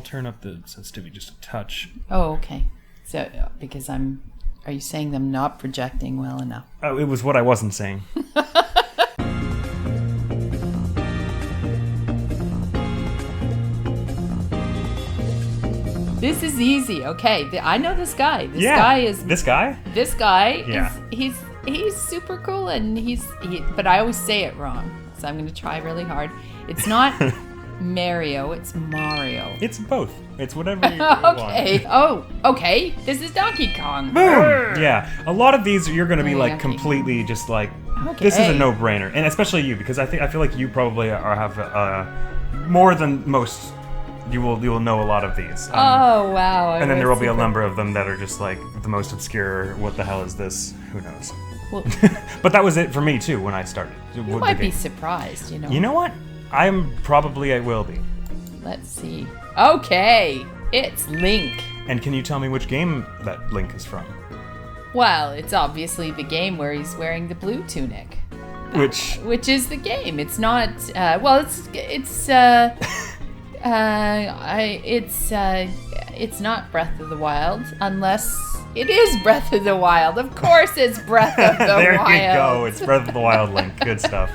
turn up the sensitivity just a touch. Oh, okay. So, because are you saying I'm not projecting well enough? Oh, it was what I wasn't saying. This is easy. Okay, I know this guy. This This guy? This guy Yeah. is he's super cool, and but I always say it wrong, so I'm going to try really hard. It's not Mario, it's Mario. It's both. It's whatever you want. Okay. Oh, okay. This is Donkey Kong. Boom! Yeah. A lot of these you're going to be like Okay. completely just like Okay. this is a no-brainer, and especially you because I feel like you probably have more than most. You will know a lot of these. Oh wow! And then there will be a number of them that are just like the most obscure. What the hell is this? Who knows? Well, But that was it for me too when I started. you might be surprised. You know what? I will be. Let's see. Okay, it's Link. And can you tell me which game that Link is from? Well, it's obviously the game where he's wearing the blue tunic. Which is the game. It's not. It's not Breath of the Wild, unless it is Breath of the Wild. Of course it's Breath of the There Wild. you go. It's Breath of the Wild Link. Good stuff.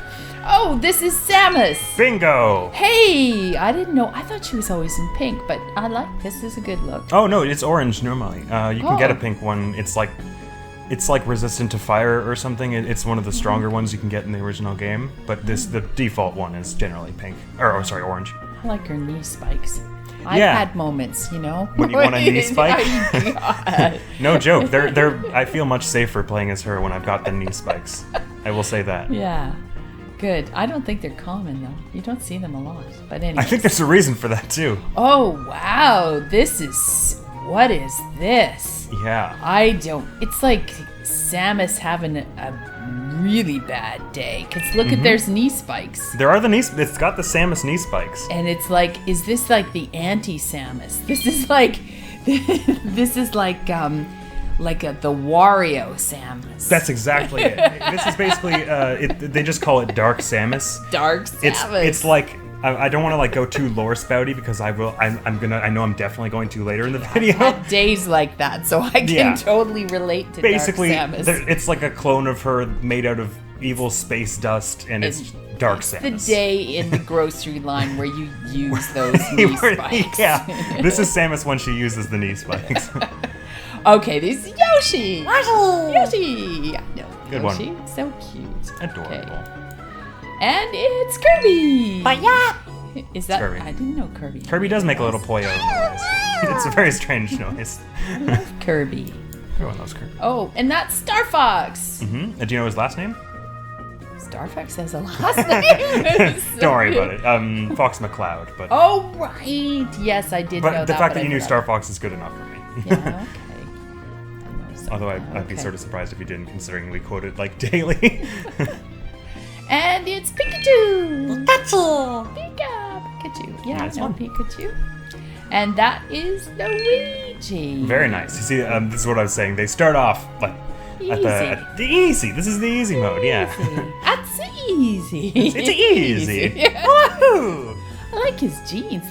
Oh, this is Samus. Bingo! Hey, I didn't know. I thought she was always in pink, but I like this. Is a good look. Oh no, it's orange normally. You can get a Oh. pink one. It's like resistant to fire or something. It's one of the stronger ones you can get in the original game. But the default one is generally pink. Orange. I like her knee spikes. I've Yeah. had moments, you know. When you want a knee spike? Oh, God. No joke. They're. I feel much safer playing as her when I've got the knee spikes. I will say that. Yeah. Good. I don't think they're common though. You don't see them a lot. But anyway. I think there's a reason for that too. Oh wow. What is this? Yeah. It's like Samus having a really bad day. Cause look at there's knee spikes. There are it's got the Samus knee spikes. And it's like, is this like the anti-Samus? This is like the Wario Samus. That's exactly it. This is basically they just call it Dark Samus. Dark Samus. It's like I don't want to like go too lore spouty because I know I'm definitely going to later in the video. I've had days like that, so I can totally relate to basically, Dark Samus. it's like a clone of her made out of evil space dust, and it's Dark Samus. The day in the grocery line where you use those knee spikes. Yeah, this is Samus when she uses the knee spikes. Okay, this is Yoshi. Yoshi. I know. Good Yoshi. one. So cute. Adorable. Okay. And it's Kirby. Is that? Kirby. I didn't know Kirby. Kirby does make a little Poyo noise. It's a very strange noise. I love Kirby. Everyone loves Kirby. Oh, and that's Star Fox. Mm-hmm. Do you know his last name? Star Fox has a last name. So Don't worry good. about it. Fox McCloud. But Oh right. Yes, I did know that. but the fact that I you knew forgot. Star Fox is good enough for me. Yeah. Okay. I know Star Although Fox. I'd be Okay. sort of surprised if you didn't, considering we quote it like daily. And it's Pikachu. Pikachu. Pikachu. Yeah, Nice I know one. Pikachu. And that is Luigi. Very nice. You see, this is what I was saying. They start off like at the easy. This is the easy mode. Yeah. That's easy. It's easy. Yeah. Woohoo! I like his jeans.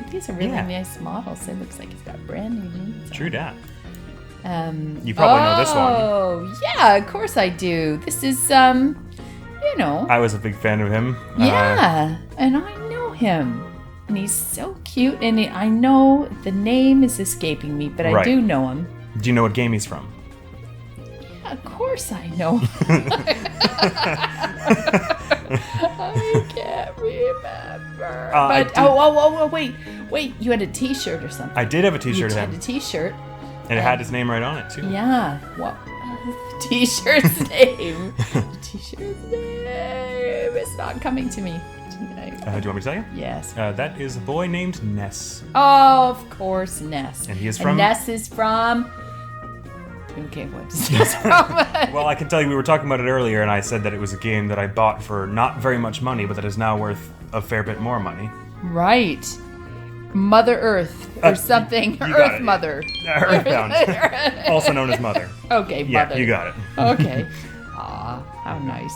These are really Yeah. nice models. It looks like he's got brand new jeans. True dat. You probably know this one. Oh, yeah, of course I do. This is, I was a big fan of him. yeah, and I know him. And he's so cute. And I know the name is escaping me, but I Right. do know him. Do you know what game he's from? Yeah, of course I know him. I can't remember. Wait, you had a t-shirt or something. I did have a T-shirt You of had him, a t-shirt. and it had his name right on it too. Yeah. What was the t-shirt's name? The t-shirt's name. It's not coming to me. Do you want me to tell you? Yes. That is a boy named Ness. Oh, of course, Ness. And he is And from- Ness is from. Okay, what's Ness from? Well, I can tell you, we were talking about it earlier, and I said that it was a game that I bought for not very much money, but that is now worth a fair bit more money. Right. Mother Earth or something. you got Earth it. Mother. Earthbound, also known as Mother. Okay, Yeah, Mother. you got it. Okay. Aw, how nice.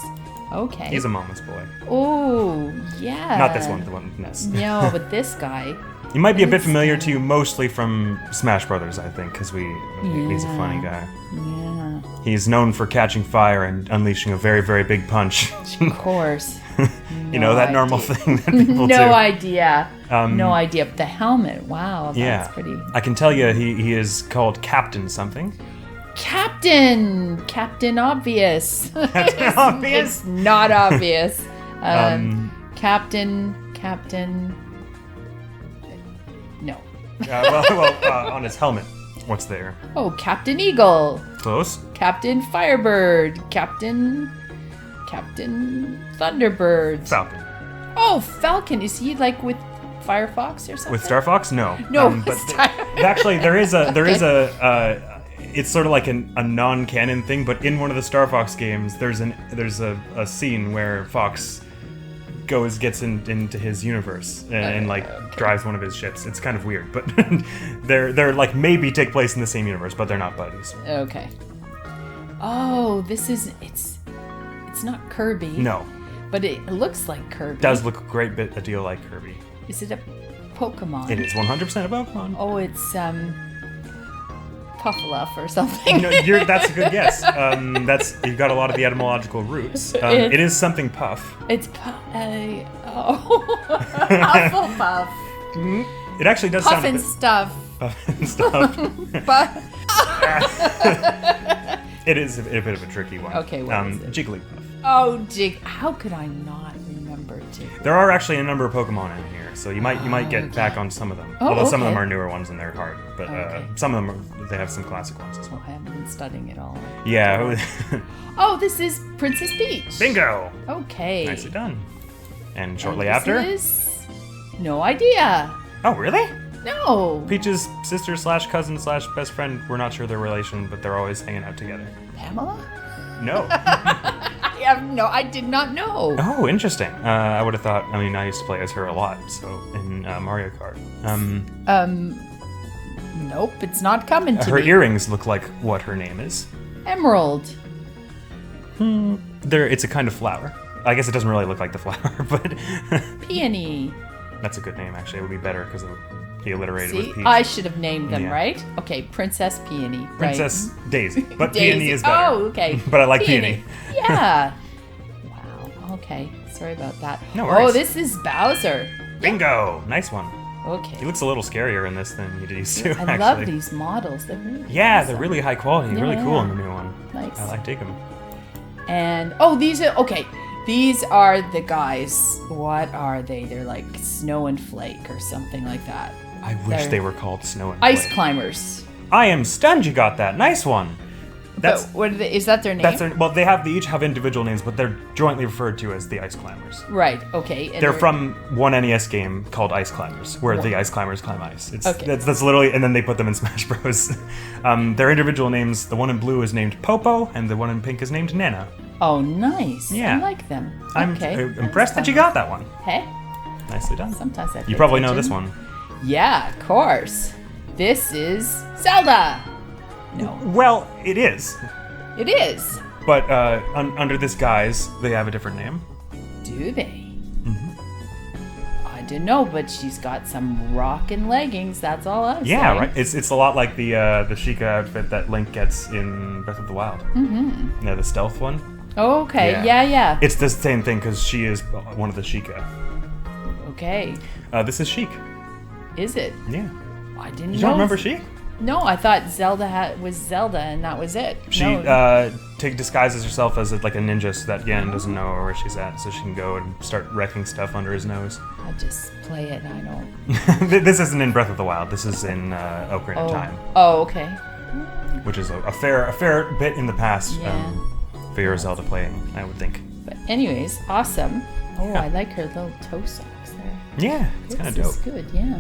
Okay. He's a mama's boy. Oh, yeah. Not this one, the one with Ness. No, but this guy. He might be a bit familiar to you mostly from Smash Brothers, I think, because he's a funny guy. Yeah. He's known for catching fire and unleashing a very, very big punch. Of course. You know, that normal thing that people do. No idea. No idea. But the helmet, wow, that's pretty... I can tell you he is called Captain something. Captain Obvious. Captain Obvious? It's not obvious. Captain... No. On his helmet, what's there? Oh, Captain Eagle. Close. Captain Firebird. Captain Thunderbird. Falcon. Oh, Falcon. Is he like with Firefox or something? With Star Fox? No. No. But actually, there is a it's sort of like a non-canon thing, but in one of the Star Fox games, there's a scene where Fox gets into his universe and drives one of his ships. It's kind of weird, but they're like maybe take place in the same universe, but they're not buddies. Okay. Oh, it's not Kirby. No. But it looks like Kirby. It does look a deal like Kirby. Is it a Pokemon? It is 100% a Pokemon. Oh, it's Puffluff or something. No, that's a good guess. You've got a lot of the etymological roots. It is something Puff. It's Hufflepuff. It actually does Puff sound and stuff. Puff and stuff. It is a bit of a tricky one. Okay, what is it? Jigglypuff. Oh, how could I not remember Jigglypuff? There are actually a number of Pokemon in here, so you might get back on some of them. Oh, Although some of okay. them are newer ones and they're hard, but some of them they have some classic ones as well. I haven't been studying it all. Yeah. Oh, this is Princess Peach. Bingo. Okay. Nicely done. And shortly after? No idea. Oh, really? No. Peach's sister/cousin/best friend. We're not sure their relation, but they're always hanging out together. Pamela? No. I did not know. Oh, interesting. I would have thought. I mean, I used to play as her a lot, so in Mario Kart. Nope, it's not coming to her me. earrings look like what her name is. Emerald. It's a kind of flower. I guess it doesn't really look like the flower, but Peony. that's a good name. Actually, it would be better because it would be alliterated with Peach. I should have named them, Yeah. right? Okay, Princess Peony. Princess Daisy, but Daisy. Peony is better. Oh, okay. But I like Peony. Yeah. Wow. Okay. Sorry about that. No worries. Oh, this is Bowser. Bingo! Nice one. Okay. He looks a little scarier in this than he did used to. I love these models. They're really Yeah, they're really high quality. Yeah, really cool yeah. in the new one. Nice. I dig them. And these are These are the guys. What are they? They're like Snow and Flake or something like that. I wish they were called Snow and Ice Flake. Climbers. I am stunned you got that. Nice one. That's But what are they, is that their name? That's well, they each have individual names, but they're jointly referred to as the Ice Climbers. Right. Okay. And They're from one NES game called Ice Climbers, where the Ice Climbers climb ice. Okay. That's literally, and then they put them in Smash Bros. Their individual names. The one in blue is named Popo, and the one in pink is named Nana. Oh, nice. Yeah. I like them. I'm Okay. impressed that you got that one. Hey. Nicely done. Sometimes I. You pay probably know attention. this one. Yeah, of course. This is Zelda. No, Well, it is, it is. but under this guise, they have a different name. Do they? I don't know, but she's got some rockin' leggings. That's all I'm saying. Yeah, right. It's a lot like the Sheikah outfit that Link gets in Breath of the Wild. Mm-hmm. Yeah, the stealth one. Oh, okay. Yeah. It's the same thing because she is one of the Sheikah. Okay. This is Sheik. Is it? Yeah. I didn't know. You don't remember Sheik? No, I thought Zelda was Zelda, and that was it. She No. disguises herself as like a ninja so that Ganon doesn't know where she's at, so she can go and start wrecking stuff under his nose. I just play it. I don't. This isn't in Breath of the Wild. This is in Ocarina of Time, Oh, okay. which is a fair bit in the past Yeah. for your Zelda playing, I would think. But anyways, awesome. Oh, Yeah. I like her little toe socks there. Yeah, it's kind of dope. This is good. Yeah.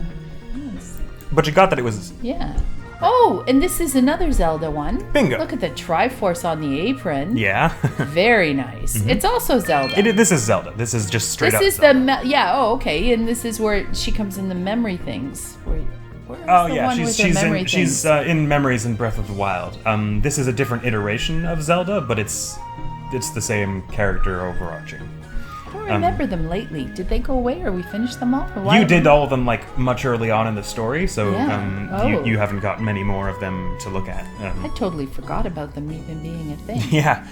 Nice. But you got that it was. Yeah. Oh, and this is another Zelda one. Bingo. Look at the Triforce on the apron. Yeah. Very nice. It's also Zelda. This is Zelda. This is just straight This up is Zelda. oh, okay. And this is where she comes in the memory things. Where's Oh the yeah, one with the memory she's things? in Memories in Breath of the Wild. This is a different iteration of Zelda, but it's the same character overarching. I don't don't remember them lately. Did they go away, or we finished them all? Or why You did all of them like much early on in the story, so Yeah. you haven't got many more of them to look at. I totally forgot about them even being a thing. Yeah,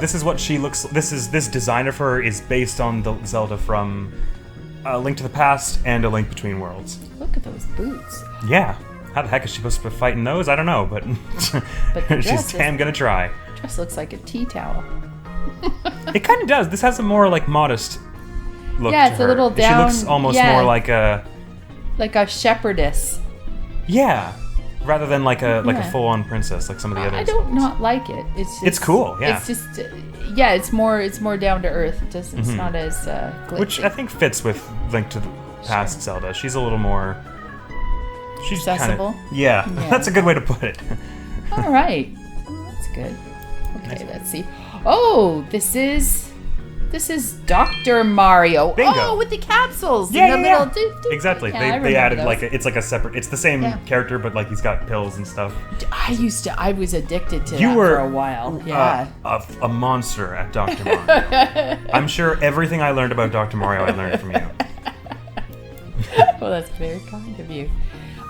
this is what she looks. This design of her is based on the Zelda from A Link to the Past and A Link Between Worlds. Look at those boots. Yeah, how the heck is she supposed to be fighting those? I don't know, but, But the she's damn gonna try. Dress looks like a tea towel. It kind of does. This has a more like modest look. Yeah, to it's a her. little down. She looks almost yeah. more like a shepherdess. yeah, rather than like a Yeah. full-on princess like some of the others. I don't not like it. It's just, It's cool, yeah. It's just it's more down to earth. It doesn't. It's not as glitzy. Which I think fits with Link to the Past Zelda. She's a little more. She's accessible. Yeah, Yeah. that's a good way to put it. All right, that's good. Okay, let's see. Oh, this is Dr. Mario. Bingo. Oh, with the capsules. Yeah, in the yeah, little yeah. Exactly. Yeah, I they remember added those. like it's like a separate. It's the same character, but like he's got pills and stuff. I was addicted to You that were for a while. Yeah. A monster at Dr. Mario. I'm sure everything I learned about Dr. Mario, I learned from you. Well, that's very kind of you.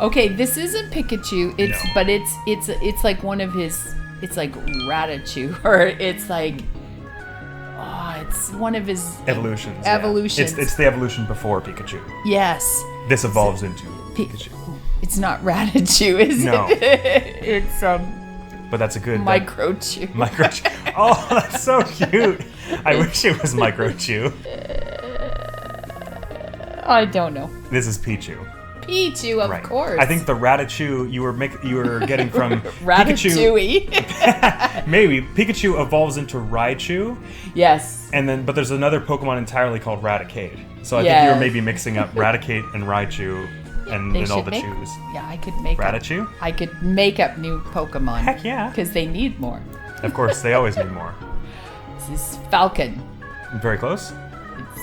Okay, this isn't Pikachu. But it's like one of his. It's like Ratachu, or it's like. Oh, it's one of his Evolutions. Evolutions. Yeah. It's the evolution before Pikachu. Yes. This evolves into Pikachu. It's not Ratachu, is No. it? It's But that's a good Microchew. Microchew. Oh, that's so cute. I wish it was Microchew. I don't know. This is Pichu. Pichu, of Right. course. I think the Ratachu you were getting from Ratatouille. Pikachu. Maybe Pikachu evolves into Raichu, Yes. and then but there's another Pokemon entirely called Raticate. So I think Yes. you're maybe mixing up Raticate and Raichu and They all should the make- chews. Yeah, I could make Ratachu? I could make up new Pokemon. Heck yeah. Because they need more. Of course, they always need more. This is Falcon. Very close. It's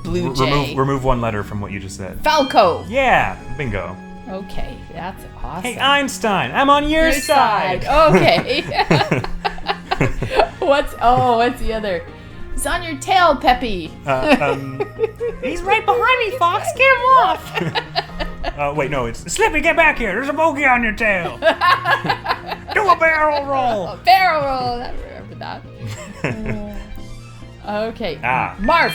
Blue Jay. Remove one letter from what you just said. Falco. Yeah, bingo. Okay, that's awesome. Hey Einstein, I'm on your side. Okay. What's the other? It's on your tail, Peppy. He's right behind me, Fox. Get him off. Wait, no, it's Slippy. Get back here. There's a bogey on your tail. Do a barrel roll. Barrel roll. I remember that. Okay. Marth.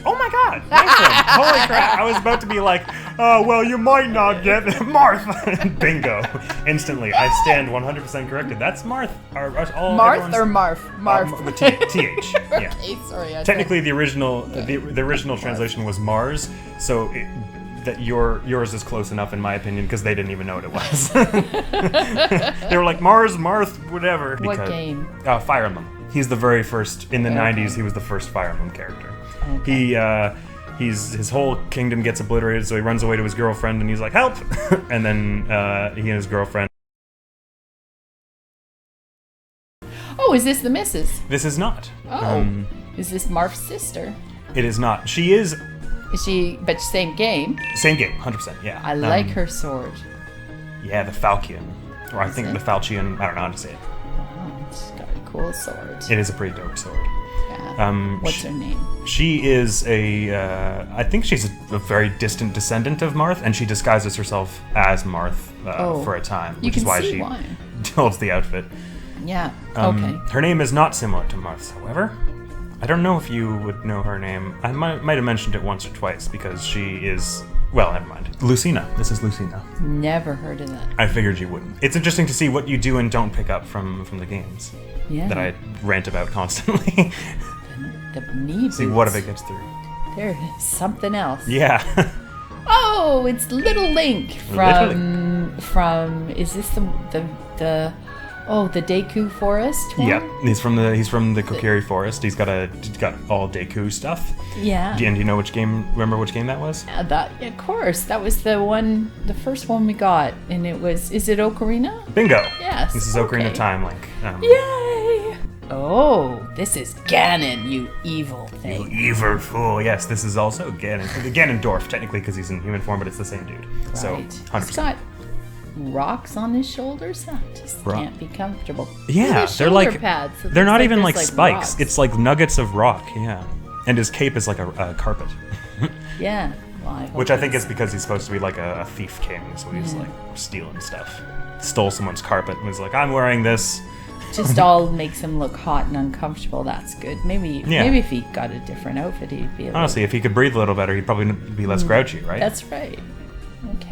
Oh my God! Nice one. Holy crap! I was about to be like, well, you might not get Marth. Bingo! Instantly, I stand 100% corrected. That's Marth. Marth or Marth? Marth. With TH. Yeah. Okay, sorry. Technically, the original translation was Mars, so that yours is close enough in my opinion because they didn't even know what it was. They were like Mars, Marth, whatever. What game? Fire Emblem. He's the very first in the '90s. He was the first Fire Emblem character. Okay. His whole kingdom gets obliterated, so he runs away to his girlfriend, and he's like, "Help!" And then he and his girlfriend. Oh, is this the missus? This is not. Oh, is this Marth's sister? It is not. She is. Is she? But same game. Same game, 100%. Yeah. I like her sword. Yeah, the Falchion, or I think the Falchion. I don't know how to say it. Oh, she's got a cool sword. It is a pretty dope sword. Yeah. What's her name? She is I think she's a very distant descendant of Marth, and she disguises herself as Marth for a time, which is why she holds the outfit. Yeah. Okay. Her name is not similar to Marth's, however. I don't know if you would know her name. I might have mentioned it once or twice because she is. Well, never mind. Lucina. This is Lucina. Never heard of that. I figured you wouldn't. It's interesting to see what you do and don't pick up from the games. Yeah. That I rant about constantly. The knee boots. See what if it gets through. There is something else. Yeah. Oh, it's Little Link from is this the Deku Forest one? Yeah, he's from the Kokiri Forest. He's got all Deku stuff. Yeah. And do you know which game? Remember which game that was? Of course. That was the first one we got, and it was. Is it Ocarina? Bingo. Yes. This is Ocarina of Time, Link. Yay! Oh, this is Ganon, you evil thing. You evil fool. Yes, this is also Ganon. Ganondorf, technically, because he's in human form, but it's the same dude. Right. So, 100%. He's got rocks on his shoulders. That just can't be comfortable. Yeah, they're like pads. So they're not even there's, like spikes. rocks. It's like nuggets of rock. Yeah, and his cape is like a carpet. Yeah. Well, Which I think is because he's supposed to be like a thief king, so he's like stealing stuff. Stole someone's carpet and was like, I'm wearing this. Just all makes him look hot and uncomfortable. That's good. Maybe if he got a different outfit, he'd be Honestly, if he could breathe a little better, he'd probably be less grouchy, right? That's right. Okay.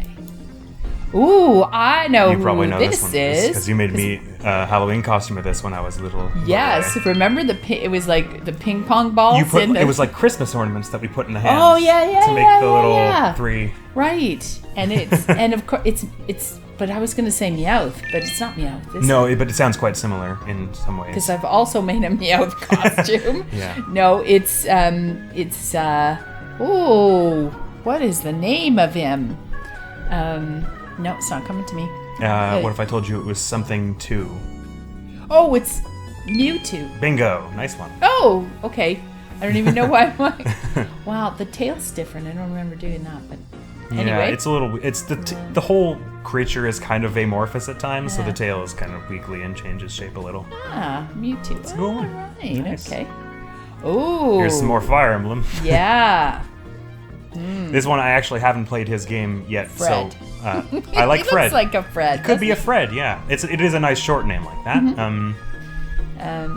Ooh, I know You probably know this one is. because you made me a Halloween costume of this when I was little. Yes, remember it was like the ping pong balls? It was like Christmas ornaments that we put in the hands. Oh, yeah, to make the little three. Right. And it's and of course it's but I was going to say Meowth, but it's not Meowth. No, but it sounds quite similar in some ways. Because I've also made a Meowth costume. Yeah. No, it's what is the name of him? No, it's not coming to me. What if I told you it was something too? Oh, it's Mewtwo. Bingo. Nice one. Oh, okay. I don't even know why. Wow, the tail's different. I don't remember doing that, but anyway. Yeah, it's a little. It's the whole creature is kind of amorphous at times, so the tail is kind of weakly and changes shape a little. Ah, Mewtwo. It's a good one. All right. Nice. Okay. Oh. Here's some more Fire Emblem. Yeah. This one I actually haven't played his game yet, Fred. so I like he Fred. Looks like a Fred. It could be a Fred, yeah. It is a nice short name like that.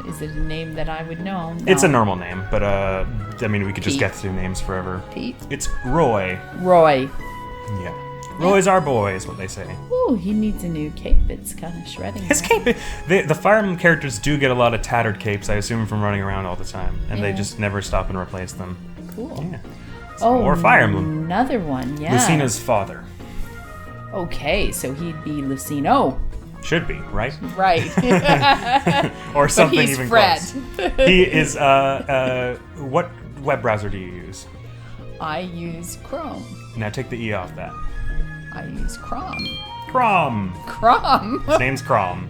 Is it a name that I would know? No. It's a normal name, but I mean we could just Pete. get through names forever. Pete. It's Roy. Roy. Yeah. Roy's our boy, is what they say. Ooh, he needs a new cape. It's kind of shredding. His cape. The Fire Emblem characters do get a lot of tattered capes, I assume, from running around all the time, and they just never stop and replace them. Cool. Yeah. More Fire Emblem. Another one, yeah. Lucina's father. Okay, so he'd be Lucino. Should be, right? Right. Or something he's even Fred. close. He is, what web browser do you use? I use Chrome. Now take the E off that. I use Chrome. Crom. Chrome? His name's Crom.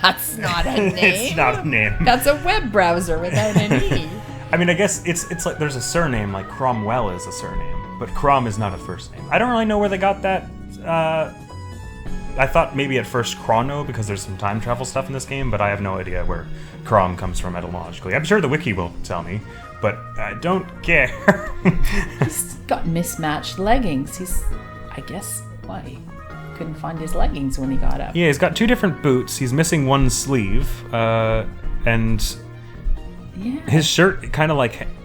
That's not a name. It's not a name. That's a web browser without an E. I mean, I guess it's like there's a surname, like Cromwell is a surname, but Crom is not a first name. I don't really know where they got that. I thought maybe at first Chrono, because there's some time travel stuff in this game, but I have no idea where Crom comes from etymologically. I'm sure the wiki will tell me, but I don't care. He's got mismatched leggings. I guess, why? He couldn't find his leggings when he got up. Yeah, he's got two different boots. He's missing one sleeve, and his shirt kind of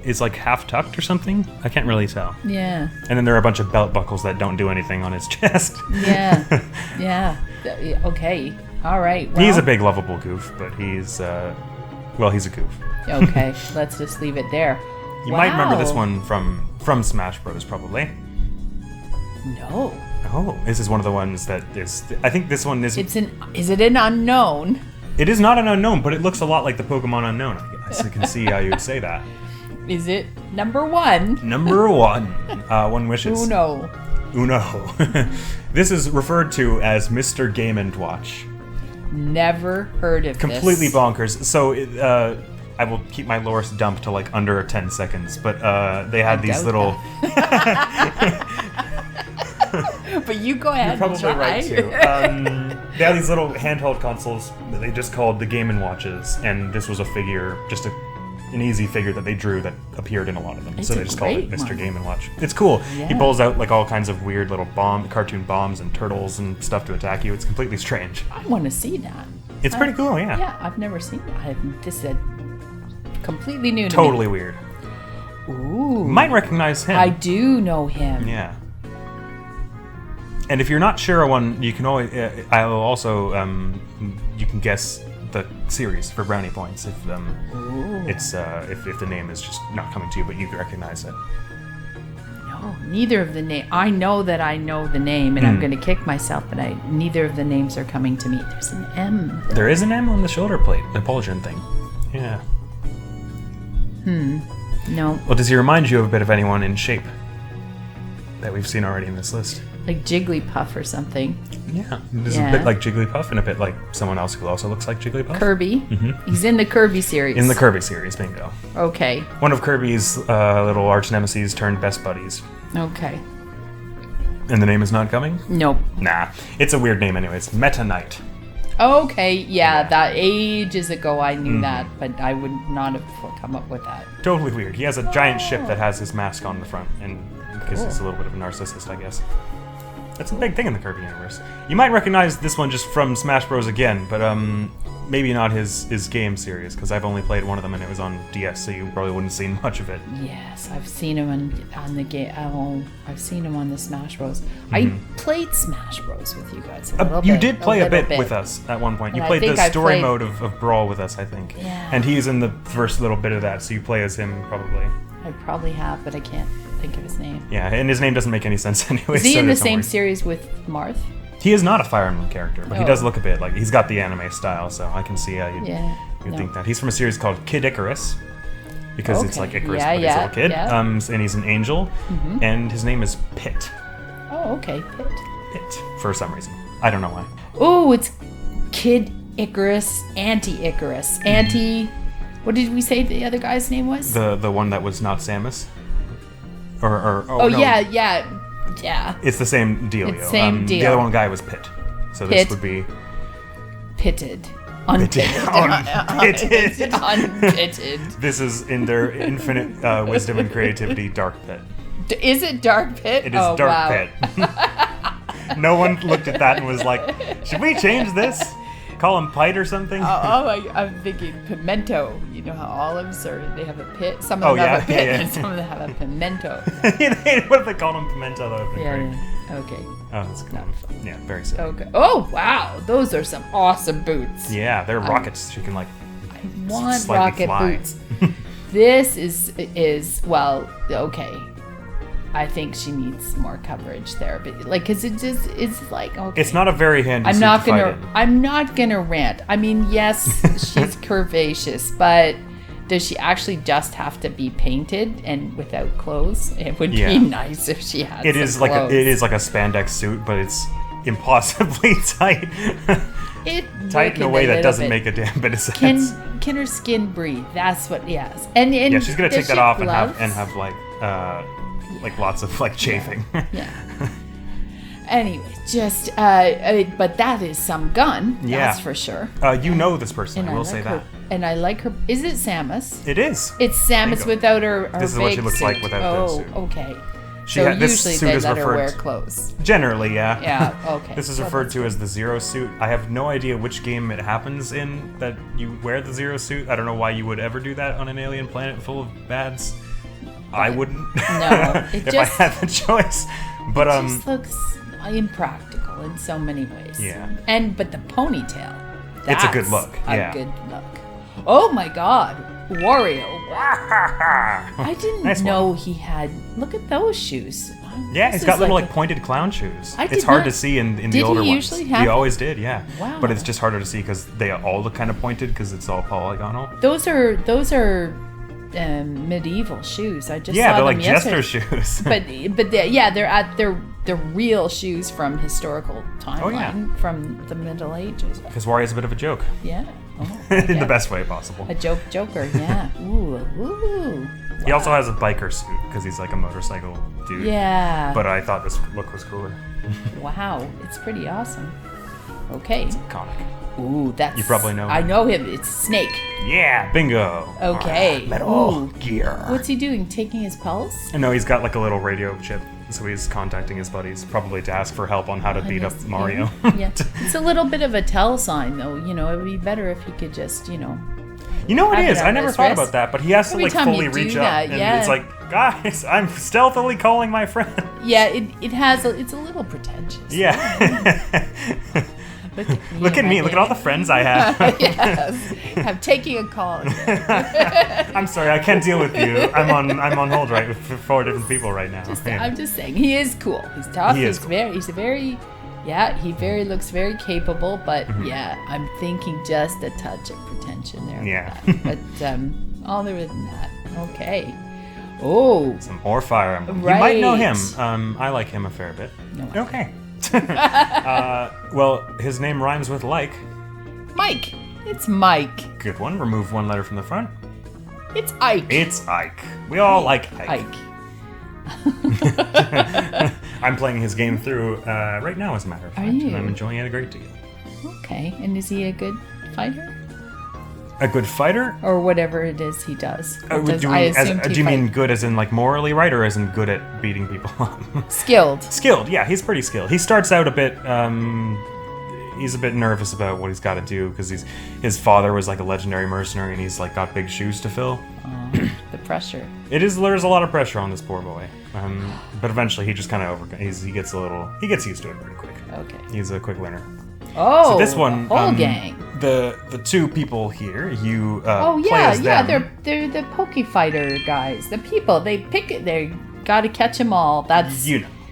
is like half tucked or something. I can't really tell. Yeah. And then there are a bunch of belt buckles that don't do anything on his chest. Yeah. Yeah. Okay. All right. Well, he's a big lovable goof, but he's he's a goof. Okay, let's just leave it there. You might remember this one from Smash Bros. Probably. No. Oh, this is one of the ones that is. I think this one is. Is it an unknown? It is not an unknown, but it looks a lot like the Pokemon Unknown. I guess I can see how you would say that. Is it number one? Number one. One wishes. Uno. This is referred to as Mr. Game & Watch. Never heard of Completely this. bonkers. So I will keep my lore dump to like under 10 seconds, but they had these little. But you go ahead. You're probably right too. They had these little handheld consoles that they just called the Game & Watches, and this was a figure, just an easy figure that they drew that appeared in a lot of them. It's so they just called it Mr. Game & Watch. It's cool. Yeah. He pulls out like all kinds of weird little cartoon bombs and turtles and stuff to attack you. It's completely strange. I want to see that. It's pretty cool, yeah. Yeah, I've never seen that. This is completely new to me. Totally weird. Ooh. Might recognize him. I do know him. Yeah. And if you're not sure on one, you can always. I'll also. You can guess the series for brownie points if it's if the name is just not coming to you, but you can recognize it. No, neither of the name. I know that I know the name, and I'm going to kick myself, but neither of the names are coming to me. There's an M. There is an M on the shoulder plate, the pauldron thing. Yeah. No. Well, does he remind you of a bit of anyone in shape that we've seen already in this list? Like Jigglypuff or something. Yeah. There's a bit like Jigglypuff and a bit like someone else who also looks like Jigglypuff. Kirby. Mm-hmm. He's in the Kirby series. In the Kirby series, bingo. Okay. One of Kirby's little arch nemesis turned best buddies. Okay. And the name is not coming? Nope. Nah. It's a weird name anyways. Meta Knight. Okay, yeah, that ages ago I knew that, but I would not have come up with that. Totally weird. He has a giant ship that has his mask on the front, and because he's a little bit of a narcissist, I guess. That's a big thing in the Kirby universe. You might recognize this one just from Smash Bros. Again, but maybe not his game series, because I've only played one of them and it was on DS, so you probably wouldn't have seen much of it. Yes, I've seen him on the game. Oh, I've seen him on the Smash Bros. I played Smash Bros. With you guys a little bit. You did play a bit with us at one point. You And I played the think story mode of Brawl with us, I think. Yeah. And he's in the first little bit of that, so you play as him, probably. I probably have, but I can't think of his name. Yeah, and his name doesn't make any sense anyway. Is he so in the don't same worry. series with Marth? He is not a Fire Emblem character, but he does Oh. look a bit like... He's got the anime style, so I can see how you'd No. think that. He's from a series called Kid Icarus, because it's Okay. like Icarus, Yeah, but he's a little kid. yeah. And he's an angel, and his name is Pit. Oh, okay. Pit. Pit, for some reason. I don't know why. Oh, it's Kid Icarus, Anti-Icarus. What did we say the other guy's name was? The one that was not Samus? Oh, Oh, no. yeah. It's the same dealio. It's same The deal. other one guy was Pit. So Pit. this would be... Pitted. Unpitted. Unpitted. Unpitted. This is in their infinite wisdom and creativity, Dark Pit. Is it Dark Pit? It is oh, Dark wow. Pit. No one looked at that and was like, should we change this? Call him Pite or something? I'm thinking pimento. You know how olives they have a pit? Some of them have a pit and some of them have a pimento. What if they called him Pimento? That would have been great. Yeah. Okay. Oh, that's cool. Yeah, very silly. Okay. Oh, wow. Those are some awesome boots. Yeah, they're rockets. She can like I want slightly rocket fly. boots. This is well, okay. I think she needs more coverage there, but like, cause it's like, okay. It's not a very handy I'm suit not to fight in. I'm not gonna rant. I mean, yes, she's curvaceous, but does she actually just have to be painted and without clothes? It would Yeah. be nice if she had. It some is like clothes. it is like a spandex suit, but it's impossibly tight. Tight in a way that doesn't make a damn bit of sense. Can her skin breathe? That's what. Yes, and Yeah, she's gonna does take that she off gloves? and have like lots of like chafing. Yeah. Anyway, just but that is some gun. Yeah. That's for sure. You know this person. I will say that. And I like her. Is it Samus? It is. It's Samus Bingo. without her. This is what she vague looks like suit. without that suit. Oh, okay. She So had- this usually suit they is let her referred wear to- clothes. Generally, yeah. Yeah. Okay. This is So referred that's to as the Zero suit. I have no idea which game it happens in that you wear the Zero suit. I don't know why you would ever do that on an alien planet full of bads. I wouldn't. No, it if just- I had the choice. But It just looks impractical in so many ways. Yeah. But the ponytail. It's a good that's look, A yeah. good look. Oh my God, Wario! I didn't Nice one. know he had. Look at those shoes. Yeah, This he's got is little like like pointed clown shoes. I It's did hard not- to see in the Did older he ones. usually have- He always did, yeah. Wow. But it's just harder to see because they all look kind of pointed because it's all polygonal. Those are medieval shoes. I just Yeah, saw they're them like yesterday. jester shoes. But they're real shoes from historical timeline yeah. from the Middle Ages. Because Wario's a bit of a joke. Yeah. Oh, In the yeah. best way possible. A joker, yeah. Ooh. He also has a biker suit because he's like a motorcycle dude. Yeah. But I thought this look was cooler. Wow, it's pretty awesome. Okay. Comic. Ooh, that's. You probably know I him. know him. It's Snake. Yeah, bingo. Okay. Metal Ooh. Gear. What's he doing? Taking his pulse? No, he's got like a little radio chip, so he's contacting his buddies, probably to ask for help on how to beat up Mario. Yeah. It's a little bit of a tell sign, though. You know, it would be better if he could just, You know what Have it it is? on I never his thought wrist. about that, but he has to Every like time fully you do reach that, up, and yeah. it's like, guys, I'm stealthily calling my friend. Yeah, it's a little pretentious. Yeah. Look at me. Look at all the friends I have. Yes. I'm taking a call. I'm sorry, I can't deal with you. I'm on hold right with 4 different people right now. Yeah. I'm just saying, he is cool. He's tough. He is He's cool. he looks very capable, but Mm-hmm. yeah, I'm thinking just a touch of pretension there. with Yeah. that. But other than that, okay. Oh, Some more Fire Emblem. You might know him. Right. I like him a fair bit. No, I Okay. Well, his name rhymes with like. Mike. It's Mike. Good one. Remove 1 letter from the front. It's Ike. It's Ike. We all like Ike. Ike. I'm playing his game through right now, as a matter of fact, you? and I'm enjoying it a great deal. Okay, and is he a good fighter? A good fighter? Or whatever it is he does. Do you mean good as in like morally right, or as in good at beating people up? Skilled. Skilled, yeah, he's pretty skilled. He starts out a bit, he's a bit nervous about what he's got to do, because his father was like a legendary mercenary, and he's like got big shoes to fill. The pressure. There's a lot of pressure on this poor boy. But eventually he just kind of he gets used to it pretty quick. Okay. He's a quick learner. Oh, so this one, the whole gang. The two people here, you play as them. they're the Poke Fighter guys. The people they pick it. They gotta catch them all. That's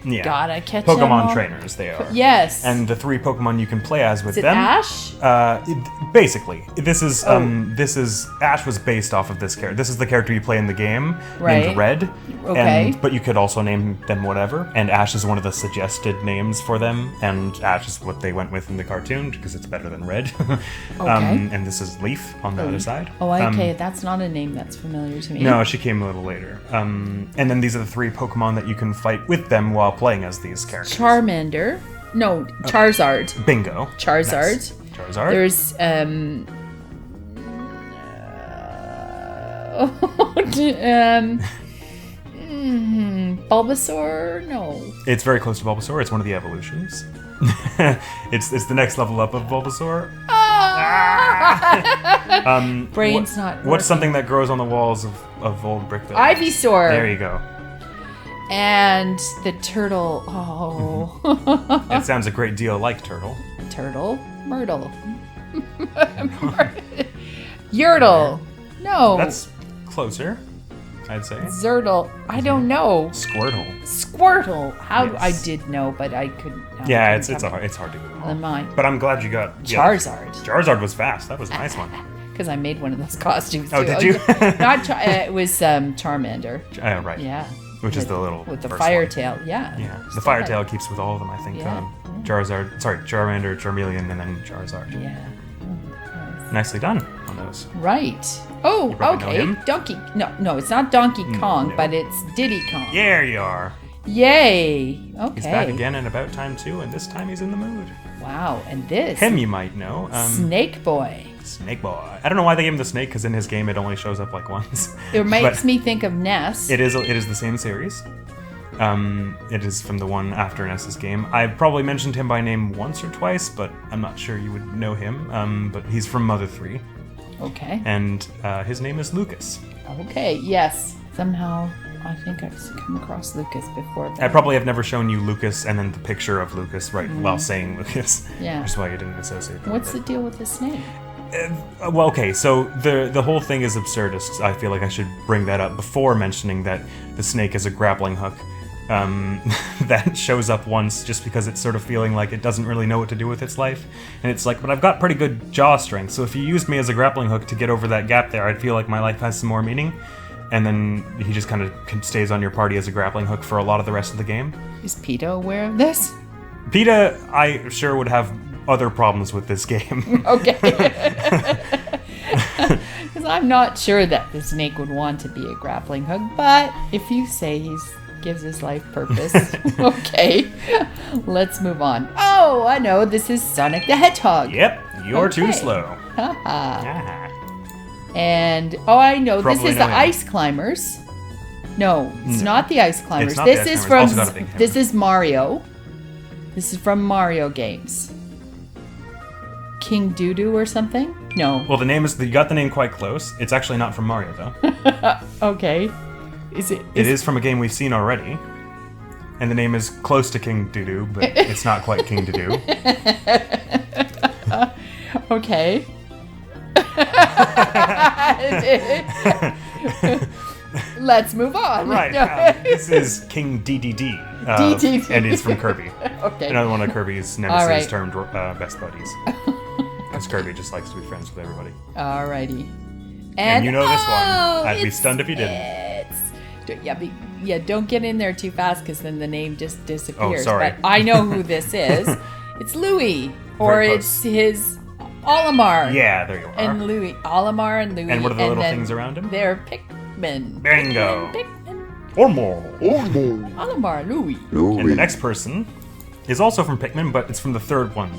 Yeah. Gotta catch them Pokemon all. trainers, they are. Yes. And the 3 Pokemon you can play as with is it them. Ash? Basically, this is Ash was based off of this character. This is the character you play in the game, named Red. Okay. But you could also name them whatever. And Ash is one of the suggested names for them. And Ash is what they went with in the cartoon because it's better than Red. Okay. And this is Leaf on the other side. Oh, okay. That's not a name that's familiar to me. No, she came a little later. And then these are the 3 Pokemon that you can fight with them while playing as these characters. Charizard. No, Charizard. Bingo. Charizard. Nice. Charizard. There's Bulbasaur. No. It's very close to Bulbasaur. It's one of the evolutions. it's the next level up of Bulbasaur. Brain's not working. What's something that grows on the walls of old brick buildings? Ivysaur. There you go. And the turtle. Oh. It sounds a great deal like turtle. Turtle. Myrtle. Yurtle. No. That's closer, I'd say. Zertle. I don't know. Squirtle. How Yes. I did know, but I couldn't. Yeah, it's hard to Google. On mine. But I'm glad you got Charizard. Charizard was fast. That was a nice one. Because I made one of those costumes. Oh, too. did you? It was Charmander. Oh, right. Yeah. Which is the little with the first fire one. tail. Yeah. Yeah, the fire tail keeps with all of them, I think. Yeah. Charmander, Charmeleon, and then Charizard. Yeah. Nicely done on those. Right. Oh, probably know okay. him. Donkey. No, it's not Donkey Kong, no. but it's Diddy Kong. There you are. Yay. Okay. He's back again and about time too, and this time he's in the mood. Wow. And this. Him you might know. Snake Boy. Snake Boy. I don't know why they gave him the snake, because in his game it only shows up like once. It makes me think of Ness. It is the same series. It is from the one after Ness's game. I've probably mentioned him by name once or twice, but I'm not sure you would know him. But he's from Mother 3. Okay. And his name is Lucas. Okay, yes. Somehow, I think I've come across Lucas before. I probably have never shown you Lucas and then the picture of Lucas while saying Lucas. Yeah. Which is why you didn't associate them. What's the deal with the snake? Well, okay, so the whole thing is absurdist. I feel like I should bring that up before mentioning that the snake is a grappling hook that shows up once just because it's sort of feeling like it doesn't really know what to do with its life. And it's like, but I've got pretty good jaw strength, so if you used me as a grappling hook to get over that gap there, I'd feel like my life has some more meaning. And then he just kind of stays on your party as a grappling hook for a lot of the rest of the game. Is PETA aware of this? PETA, I sure would have other problems with this game. Okay. Because I'm not sure that the snake would want to be a grappling hook, but if you say he gives his life purpose, okay. Let's move on. Oh, I know. This is Sonic the Hedgehog. Yep, you're too Okay. slow. Haha. And, I know. Probably this is know the him. Ice Climbers. No, it's not the Ice Climbers. It's not the This Ice is Climbers. from. Also got a big hammer. This is Mario. This is from Mario games. King Doodoo or something? No. Well, you got the name quite close. It's actually not from Mario, though. Okay. Is it? It is from a game we've seen already. And the name is close to King Doodoo, but it's not quite King Doodoo. Okay. Let's move on. Right. This is King DDD. DDD. And he's from Kirby. Okay. Another one of Kirby's All nemesis right. termed best buddies. Because Kirby just likes to be friends with everybody. Alrighty. And you know this one. I'd be stunned if you didn't. Don't get in there too fast because then the name just disappears. Oh, sorry. But I know who this is. It's Louis. Or Very it's close. his Olimar. Yeah, there you are. And Louis. Olimar and Louis. And what are the little then things around him? They're Pikmin. Bingo. Pikmin. Ormor. Alamar Louis. And the next person is also from Pikmin, but it's from the third one.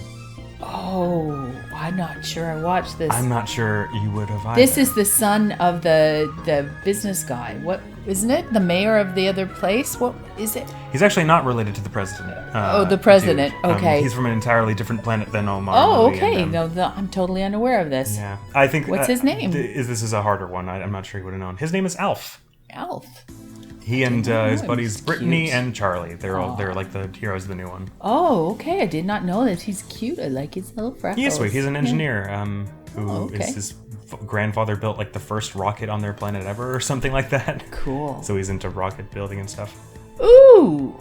Oh, I'm not sure I watched this. I'm not sure you would have either. This is the son of the business guy. What, isn't it? The mayor of the other place? What is it? He's actually not related to the president. The president. Dude. Okay. He's from an entirely different planet than Omar. Oh, Louis okay. and them. No, I'm totally unaware of this. Yeah. I think. What's his name? This is a harder one. I'm not sure he would have known. His name is Alf. Alf. He and his buddies He's Brittany cute. and Charlie. They're like the heroes of the new one. Oh, okay. I did not know that. He's cute. I like his little freckles. He is sweet. He's an engineer who okay. his grandfather built like the first rocket on their planet ever or something like that. Cool. So he's into rocket building and stuff. Ooh,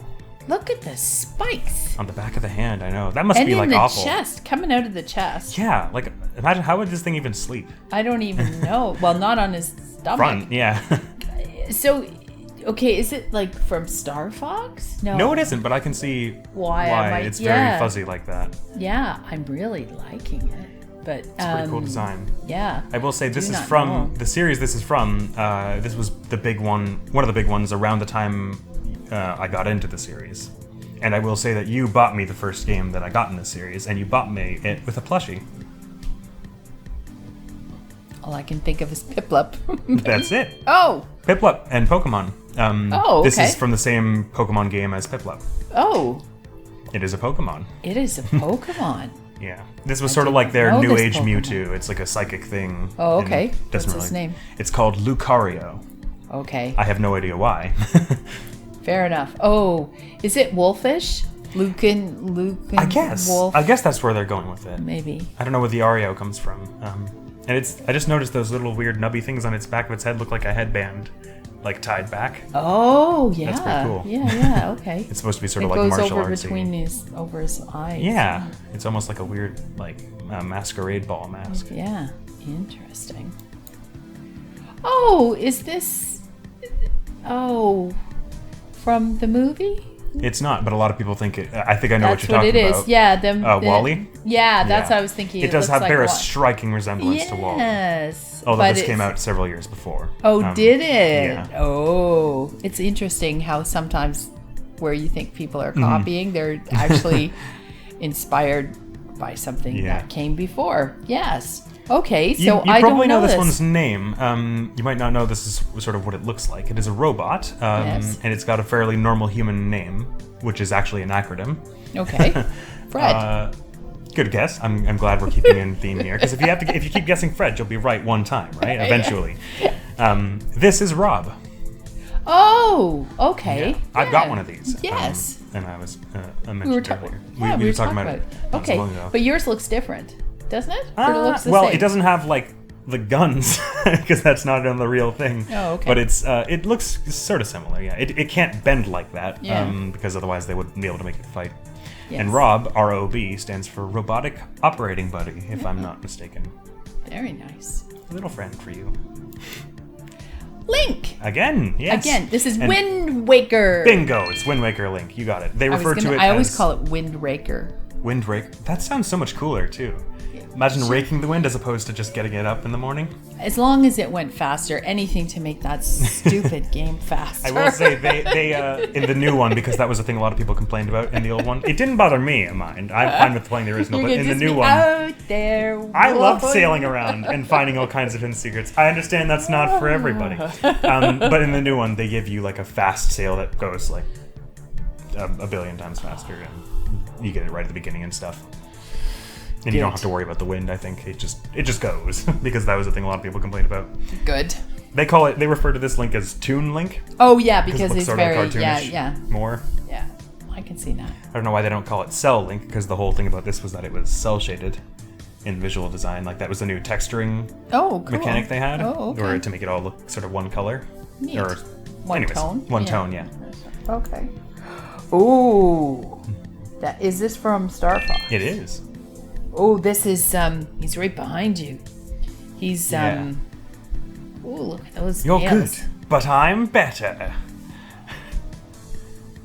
look at the spikes. On the back of the hand, I know. That must And be in like the awful. chest, coming out of the chest. Yeah, like imagine how would this thing even sleep? I don't even know. Well, not on his stomach. Front, yeah. So, okay, is it like from Star Fox? No, it isn't, but I can see why. It's very fuzzy like that. Yeah, I'm really liking it. But It's a pretty cool design. Yeah. I will say this is not from know. the series. This is from. This was the big one of the big ones around the time I got into the series. And I will say that you bought me the first game that I got in the series, and you bought me it with a plushie. All I can think of is Piplup. That's it. Oh. Piplup and Pokemon. This okay. is from the same Pokemon game as Piplup. Oh. It is a Pokemon. It is a Pokemon. Yeah. This was sort of like their know new this age Pokemon. Mewtwo. It's like a psychic thing. Oh, and okay. it doesn't What's its name? It's called Lucario. Okay. I have no idea why. Fair enough. Oh, is it wolfish? Lucan I guess. wolf? I guess that's where they're going with it. Maybe. I don't know where the Ario comes from. And I just noticed those little weird nubby things on its back of its head look like a headband, like tied back. Oh, yeah. That's pretty cool. Yeah, okay. It's supposed to be sort It of like goes martial over artsy. between over his eyes. Yeah, it's almost like a weird masquerade ball mask. Yeah, interesting. Oh, is this? Oh, from the movie? It's not, but a lot of people think it. I think I know That's what you're talking it is. about. Yeah, Wall-E? Yeah, that's Yeah. what I was thinking. It does looks have bear a Wall- striking resemblance to Wall-E. Yes. Although but this came it's- out several years before. Oh, did it? Yeah. Oh, it's interesting how sometimes where you think people are Mm-hmm. copying, they're actually inspired by something Yeah. that came before. Yes. Okay, so You I probably don't know this this. one's name. You might not know this is sort of what it looks like. It is a robot, Yes. and it's got a fairly normal human name, which is actually an acronym. Okay, Fred. Good guess. I'm glad we're keeping in theme here, because if you keep guessing Fred, you'll be right one time, right? Eventually. This is Rob. Oh, okay. Yeah. I've got one of these. Yes. And I was I mentioned we were earlier. we were talking about it. not so Okay, long ago. but yours looks different, doesn't it? Or it looks the well, same? it doesn't have like the guns because that's not on the real thing. Oh, okay. But it looks sort of similar. Yeah, it can't bend like that. Yeah. Because otherwise they wouldn't be able to make it fight. Yes. And Rob, ROB, stands for Robotic Operating Buddy, if I'm not mistaken. Very nice. A little friend for you. Link. Again, yes. Again, this is And Wind Waker. Bingo! It's Wind Waker Link. You got it. They refer to it I always as call it Wind Raker. Wind Rake. That sounds so much cooler too. Imagine raking the wind as opposed to just getting it up in the morning. As long as it went faster, anything to make that stupid game faster. I will say they in the new one, because that was a thing a lot of people complained about in the old one. It didn't bother me, mind. I'm fine with playing the original, You but can in the just new be one, out there. I loved whoa. sailing around and finding all kinds of hidden secrets. I understand that's not for everybody, but in the new one, they give you like a fast sail that goes like a billion times faster, and you get it right at the beginning and stuff. And you don't have to worry about the wind. I think it just goes because that was the thing a lot of people complained about. Good. They refer to this Link as Toon Link Oh yeah, because because it looks it's sort very of cartoonish yeah. more. I can see that. I don't know why they don't call it Cell Link, because the whole thing about this was that it was cell shaded in visual design. Like that was the new texturing Oh, cool. mechanic they had, Oh, okay. or to make it all look sort of one color. Neat. Or One tone. One tone, yeah. Okay. Ooh. Is this from Star Fox? It is. Oh, this is he's right behind you. He's Yeah. Ooh, look at those You're nails. good, but I'm better.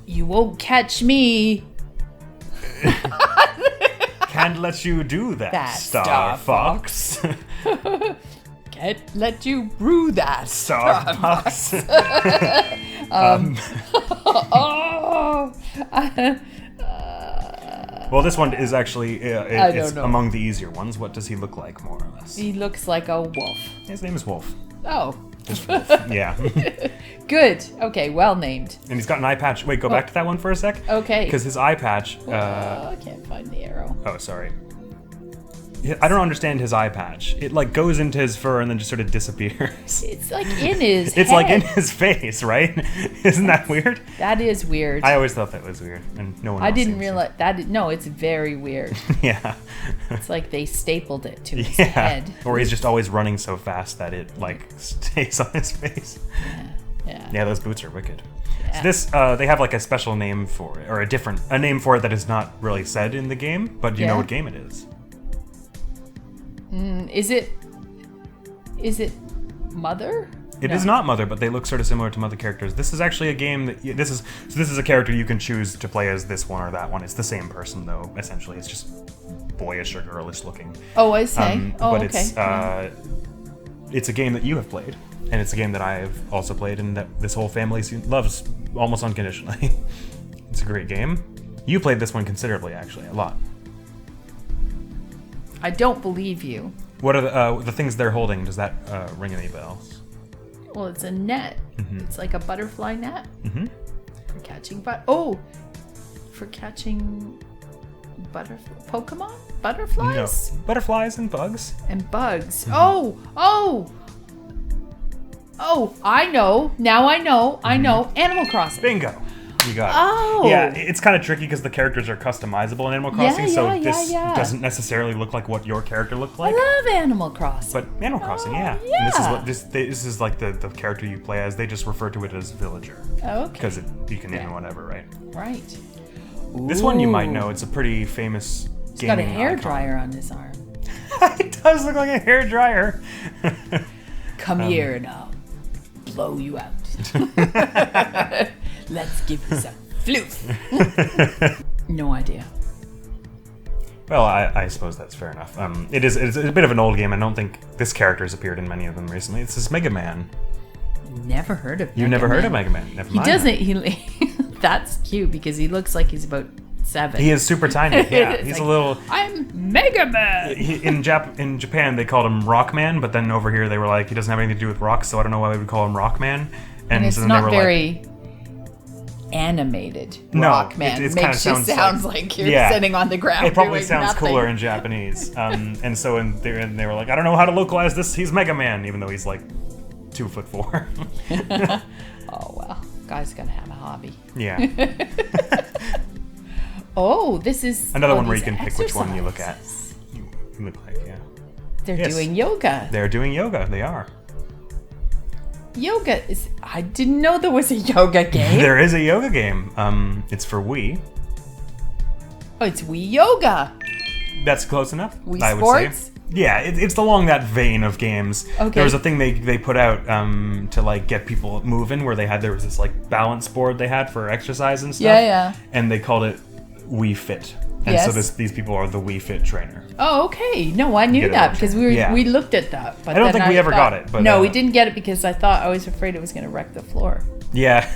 You won't catch me. Can't let you do that, That Star Star Fox. can't let you brew that. Starbucks. Oh. Well, this one is actually it's know. among the easier ones. What does he look like, more or less? He looks like a wolf. His name is Wolf. Oh. Just Wolf. Yeah. Good. Okay, well named. And he's got an eye patch. Wait, go back to that one for a sec. Okay. Because his eye patch. I can't find the arrow. Oh, sorry. I don't understand his eye patch. It like goes into his fur and then just sort of disappears. It's like in his It's head. like in his face, right? Isn't that weird? That is weird. I always thought that was weird, and no one. I else didn't seems realize that. No, it's very weird. to. Yeah. It's like they stapled it to his head. Or he's just always running so fast that it like stays on his face. Yeah. Yeah, those boots are wicked. Yeah. So this, they have like a special name for it, or a name for it that is not really said in the game, but you know what game it is. Is it Mother? It is not Mother, but they look sort of similar to Mother characters. This is actually a game that this is a character you can choose to play as this one or that one. It's the same person though. Essentially, it's just boyish or girlish looking. Oh, I say. But it's a game that you have played, and it's a game that I have also played, and that this whole family loves almost unconditionally. It's a great game. You played this one considerably, actually, a lot. I don't believe you. What are the things they're holding? Does that ring any bells? Well, it's a net. Mm-hmm. It's like a butterfly net. Mm-hmm. For catching for catching Pokemon? Butterflies? No. Butterflies and bugs. And bugs. Mm-hmm. Oh, I know. Now I know. I know. Animal Crossing. Bingo. You got it. Oh. Yeah, it's kind of tricky because the characters are customizable in Animal Crossing, so this yeah. doesn't necessarily look like what your character looked like. I love Animal Crossing. But Animal Crossing, yeah. yeah. And this is like the character you play as. They just refer to it as Villager. Okay. Because you can name it whatever, right? Right. This one you might know. It's a pretty famous He's got a gaming hair icon. dryer on his arm. It does look like a hair dryer. Come here and I'll blow you out. Let's give you some floof. No idea. Well, I suppose that's fair enough. It's a bit of an old game. I don't think this character has appeared in many of them recently. It's this Mega Man. Never heard of. You've never heard of Mega Man? Never mind. He doesn't. That's cute because he looks like he's about 7. He is super tiny. Yeah, he's like, a little. I'm Mega Man. In Japan, they called him Rockman, but then over here they were like, he doesn't have anything to do with rocks, so I don't know why they would call him Rockman. And it's so then not they were very animated. No, Rockman it makes kinda you sounds like you're sitting on the ground. It probably doing sounds nothing. cooler in Japanese. And so they were like, I don't know how to localize this. He's Mega Man, even though he's like 2'4". Oh well, guy's gotta have a hobby. Yeah. Oh, this is Another one where you these can pick which one you look at. exercises. You look like, yeah. They're Yes. doing yoga. They're doing yoga. They are. Yoga is. I didn't know there was a yoga game. There is a yoga game. It's for Wii. Oh, it's Wii Yoga. That's close enough. Wii I would Sports? say. Yeah, it's along that vein of games. Okay. There was a thing they put out to like get people moving, where there was this like balance board they had for exercise and stuff. Yeah. And they called it Wii Fit. And Yes. so these people are the Wii Fit trainer. Oh, okay. No, I knew Get it that out. because Yeah. we looked at that. But I don't then think we ever thought- got it, but, no, we didn't get it because I was afraid it was going to wreck the floor. Yeah,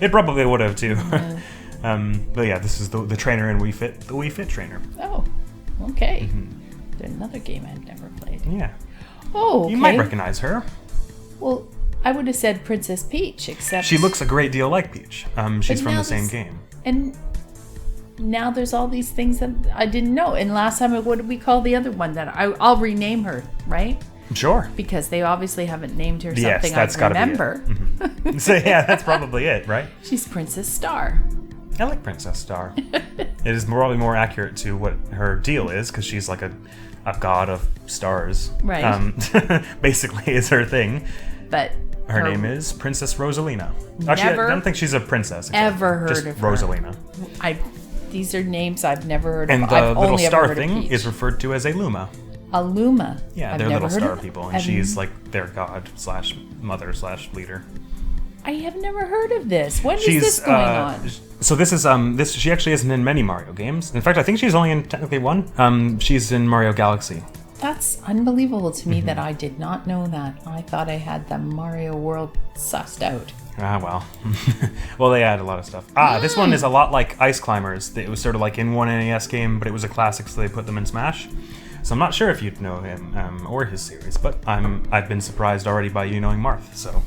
it probably would have too. But yeah, this is the trainer in Wii Fit, the Wii Fit trainer. Oh, okay. There's another game I've never played. Yeah. Oh, okay. You might recognize her. Well, I would have said Princess Peach, except She looks a great deal like Peach. She's from now the same this- game. And now there's all these things that I didn't know. And last time, what did we call the other one? That I'll rename her, right? Sure. Because they obviously haven't named her Yes, something that's I gotta be it. remember. So yeah, that's probably it, right? She's Princess Star. I like Princess Star. It is probably more accurate to what her deal is, because she's like a god of stars. Right. Basically is her thing. But Her name is Princess Rosalina. Actually, Never I don't think she's a princess. ever heard just of her. Rosalina. These are names I've never heard And of. the I've little only ever star heard of thing Peach. is referred to as a Luma. A Luma. Yeah, I've they're never little heard star of- people, and I've- she's like their god slash mother slash leader. I have never heard of this. When is She's this going on? So this is this. She actually isn't in many Mario games. In fact, I think she's only in technically one. She's in Mario Galaxy. That's unbelievable to me that I did not know that. I thought I had the Mario World sussed out. Ah, well. Well, they add a lot of stuff. This one is a lot like Ice Climbers. It was sort of like in one NES game, but it was a classic, so they put them in Smash. So I'm not sure if you'd know him or his series, but I've been surprised already by you knowing Marth, so...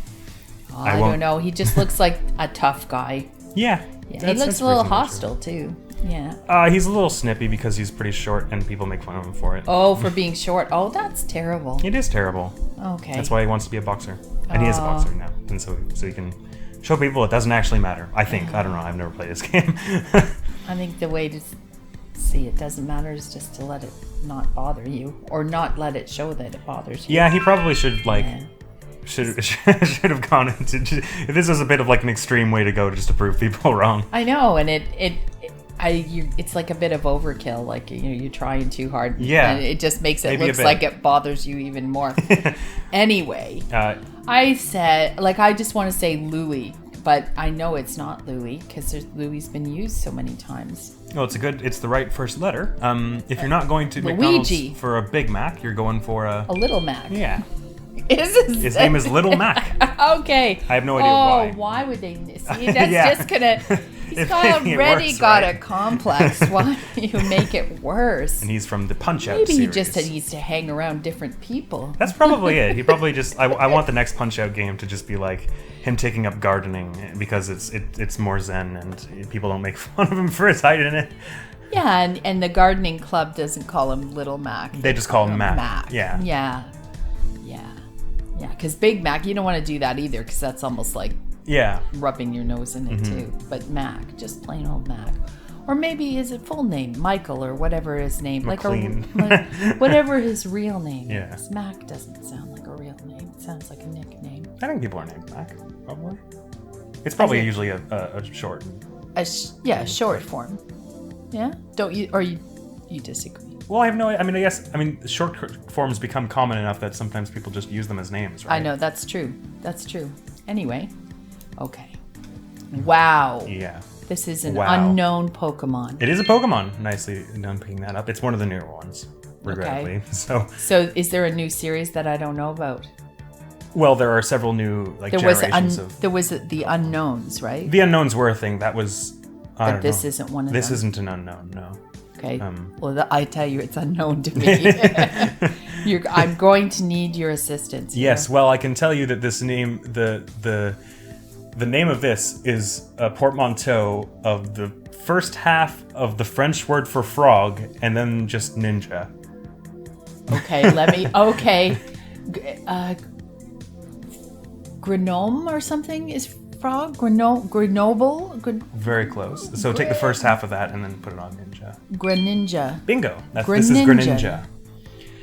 I don't know. He just looks like a tough guy. Yeah. He looks a little hostile, too. Yeah. He's a little snippy because he's pretty short, and people make fun of him for it. Oh, for being short. Oh, that's terrible. It is terrible. Okay. That's why he wants to be a boxer. And he is a boxer now. And so he can show people it doesn't actually matter. I think. I don't know. I've never played this game. I think the way to see it doesn't matter is just to let it not bother you. Or not let it show that it bothers you. Yeah, he probably should, like... Yeah. Should have gone into... This is a bit of like an extreme way to go just to prove people wrong. I know, and it's like a bit of overkill. Like, you're trying too hard. Yeah. And it just makes it look like it bothers you even more. Anyway, I said, like, I just want to say Louis, but I know it's not Louis because Louis's been used so many times. Well, it's the right first letter. If you're not going to Luigi. McDonald's for a Big Mac, you're going for a Little Mac. Yeah. His name is Little Mac. Okay. I have no idea why. Oh, why would they? See, that's just gonna... He's already got a complex. Why do you make it worse? And he's from the Punch-Out series. Maybe he just needs to hang around different people. That's probably it. He probably just... I want the next Punch-Out game to just be like him taking up gardening because it's more zen and people don't make fun of him for his height in it. Yeah, and the gardening club doesn't call him Little Mac. They just call him Mac. Yeah. Yeah, because Big Mac, you don't want to do that either because that's almost like rubbing your nose in it too. But Mac, just plain old Mac. Or maybe is it full name, Michael or whatever his name. McLean. Like whatever his real name is. Yeah. Mac doesn't sound like a real name. It sounds like a nickname. I think people are named Mac, probably. It's probably usually a short. A short form. Yeah? Don't you, or you disagree? Well, I have no... I mean, short forms become common enough that sometimes people just use them as names, right? I know, that's true. That's true. Anyway. Okay. Wow. Yeah. This is an unknown Pokemon. It is a Pokemon. Nicely done picking that up. It's one of the newer ones, regrettably. Okay. So is there a new series that I don't know about? Well, there are several new generations of... There was the unknowns, right? The unknowns were a thing. That was... But this isn't one of them. This isn't an unknown, no. Okay. Well, I tell you, it's unknown to me. I'm going to need your assistance. Yes. Well, I can tell you that this name, the name of this is a portmanteau of the first half of the French word for frog, and then just ninja. Okay. Let me. Okay. Grenome or something is. Frog? Grenoble? Very close. So take the first half of that and then put it on ninja. Greninja. Bingo. This is Greninja.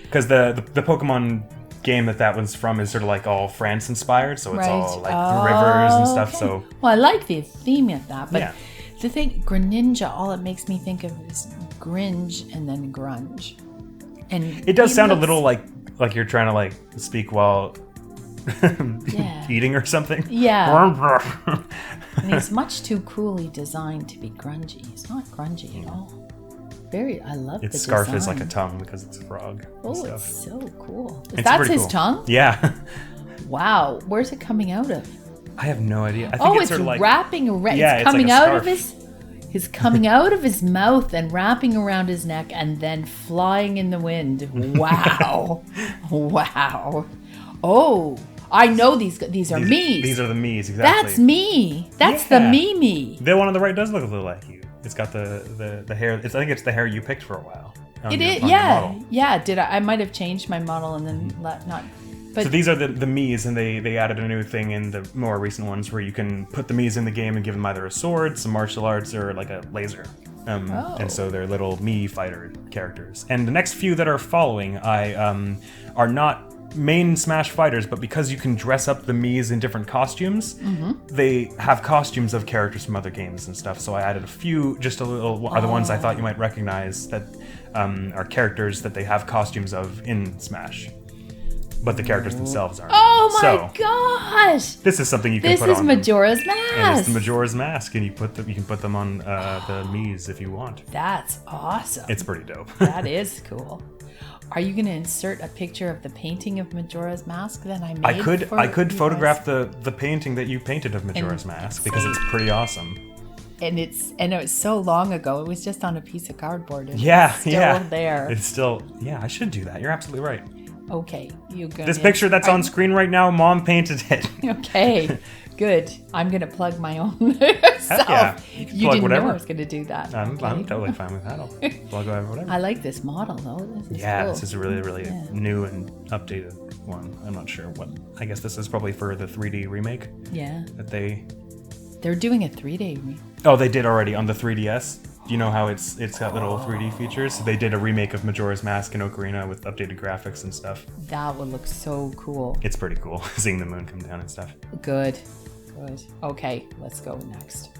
Because the Pokemon game that was from is sort of like all France inspired, so it's all like rivers and stuff. Okay. So well, I like the theme of that, but the thing Greninja, all it makes me think of is Gringe and then grunge. And it does sound a little like you're trying to like speak while eating or something. Yeah. And he's much too coolly designed to be grungy. He's not grungy at all. I love its scarf is like a tongue because it's a frog. Oh, it's so cool. That's his tongue? Yeah. Wow. Where's it coming out of? I have no idea. I think it's sort of like wrapping around. Yeah, it's coming like out of his. He's coming out of his mouth and wrapping around his neck and then flying in the wind. Wow. Wow. Oh, I know these are me's. These are the me's, exactly. That's me. That's the me. The one on the right does look a little like you. It's got the hair. I think it's the hair you picked for a while. It is, yeah. Yeah, I might have changed my model and then not. But so these are the me's, and they added a new thing in the more recent ones where you can put the me's in the game and give them either a sword, some martial arts, or like a laser. And so they're little me fighter characters. And the next few that are following, are not main Smash fighters, but because you can dress up the Mii's in different costumes, they have costumes of characters from other games and stuff. So I added a few, just a little, are the ones I thought you might recognize that are characters that they have costumes of in Smash. but the characters themselves aren't. Oh my So, gosh! this is something you can This put is on them. Majora's And it's Mask. the Majora's Mask, and you can put them on the Mii's if you want. That's awesome. It's pretty dope. That is cool. Are you going to insert a picture of the painting of Majora's Mask that I made? I could you photograph guys? the painting that you painted of Majora's Mask because it's pretty awesome. And it was so long ago. It was just on a piece of cardboard. And Yeah, it's still yeah. there. It's still, yeah, I should do that. You're absolutely right. Okay, you go. This picture that's on screen right now, Mom painted it. Okay, good. I'm gonna plug my own self. yeah. You can You plug didn't whatever. know I was gonna do that. I'm Okay. totally fine with that. I'll plug whatever. I like this model though. This is cool. This is a really new and updated one. I'm not sure what. I guess this is probably for the 3D remake Yeah, that they're doing a 3D. Oh, they did already on the 3DS. Do you know how it's got little 3D features? So they did a remake of Majora's Mask and Ocarina with updated graphics and stuff. That would look so cool. It's pretty cool seeing the moon come down and stuff. Good. Okay, let's go next.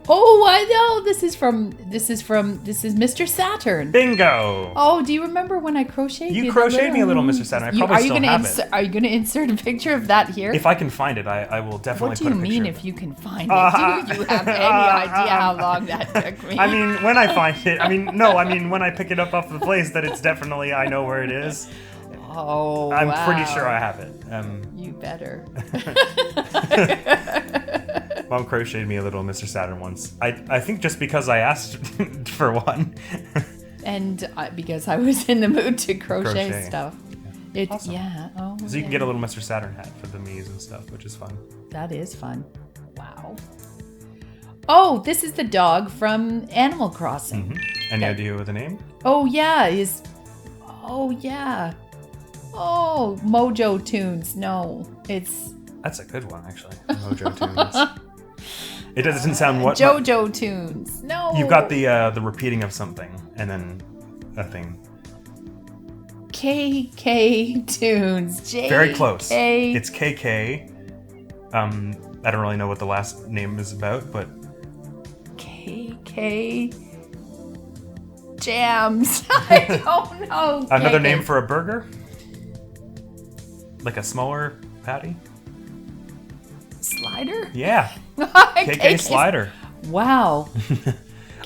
Oh, I know. This is Mr. Saturn. Bingo! Oh, do you remember when I crocheted You the crocheted me a little Mr. Saturn. I probably still have it. Are you going to insert a picture of that here? If I can find it, I will definitely What do put you a picture mean of if it. you can find it? Do you have any idea how long that took me? I mean, when I find it, when I pick it up off the place, that it's definitely, I know where it is. Oh, I'm wow. pretty sure I have it. You better. Mom crocheted me a little Mr. Saturn once. I think just because I asked for one. And because I was in the mood to crochet stuff. Awesome. Yeah. Oh, So you can get a little Mr. Saturn hat for the Mii's and stuff, which is fun. That is fun. Wow. Oh, this is the dog from Animal Crossing. Mm-hmm. Any idea with the name? Oh, yeah. Oh, yeah. Oh, Mojo Tunes. No, That's a good one, actually. Mojo Tunes. It doesn't sound what... JoJo Tunes. No. You've got the repeating of something, and then a thing. KK Tunes. Very close. K. It's KK. I don't really know what the last name is about, but... KK Jams. I don't know. Another KK. name for a burger? Like a smaller patty? Slider? Yeah. KK Slider. Wow.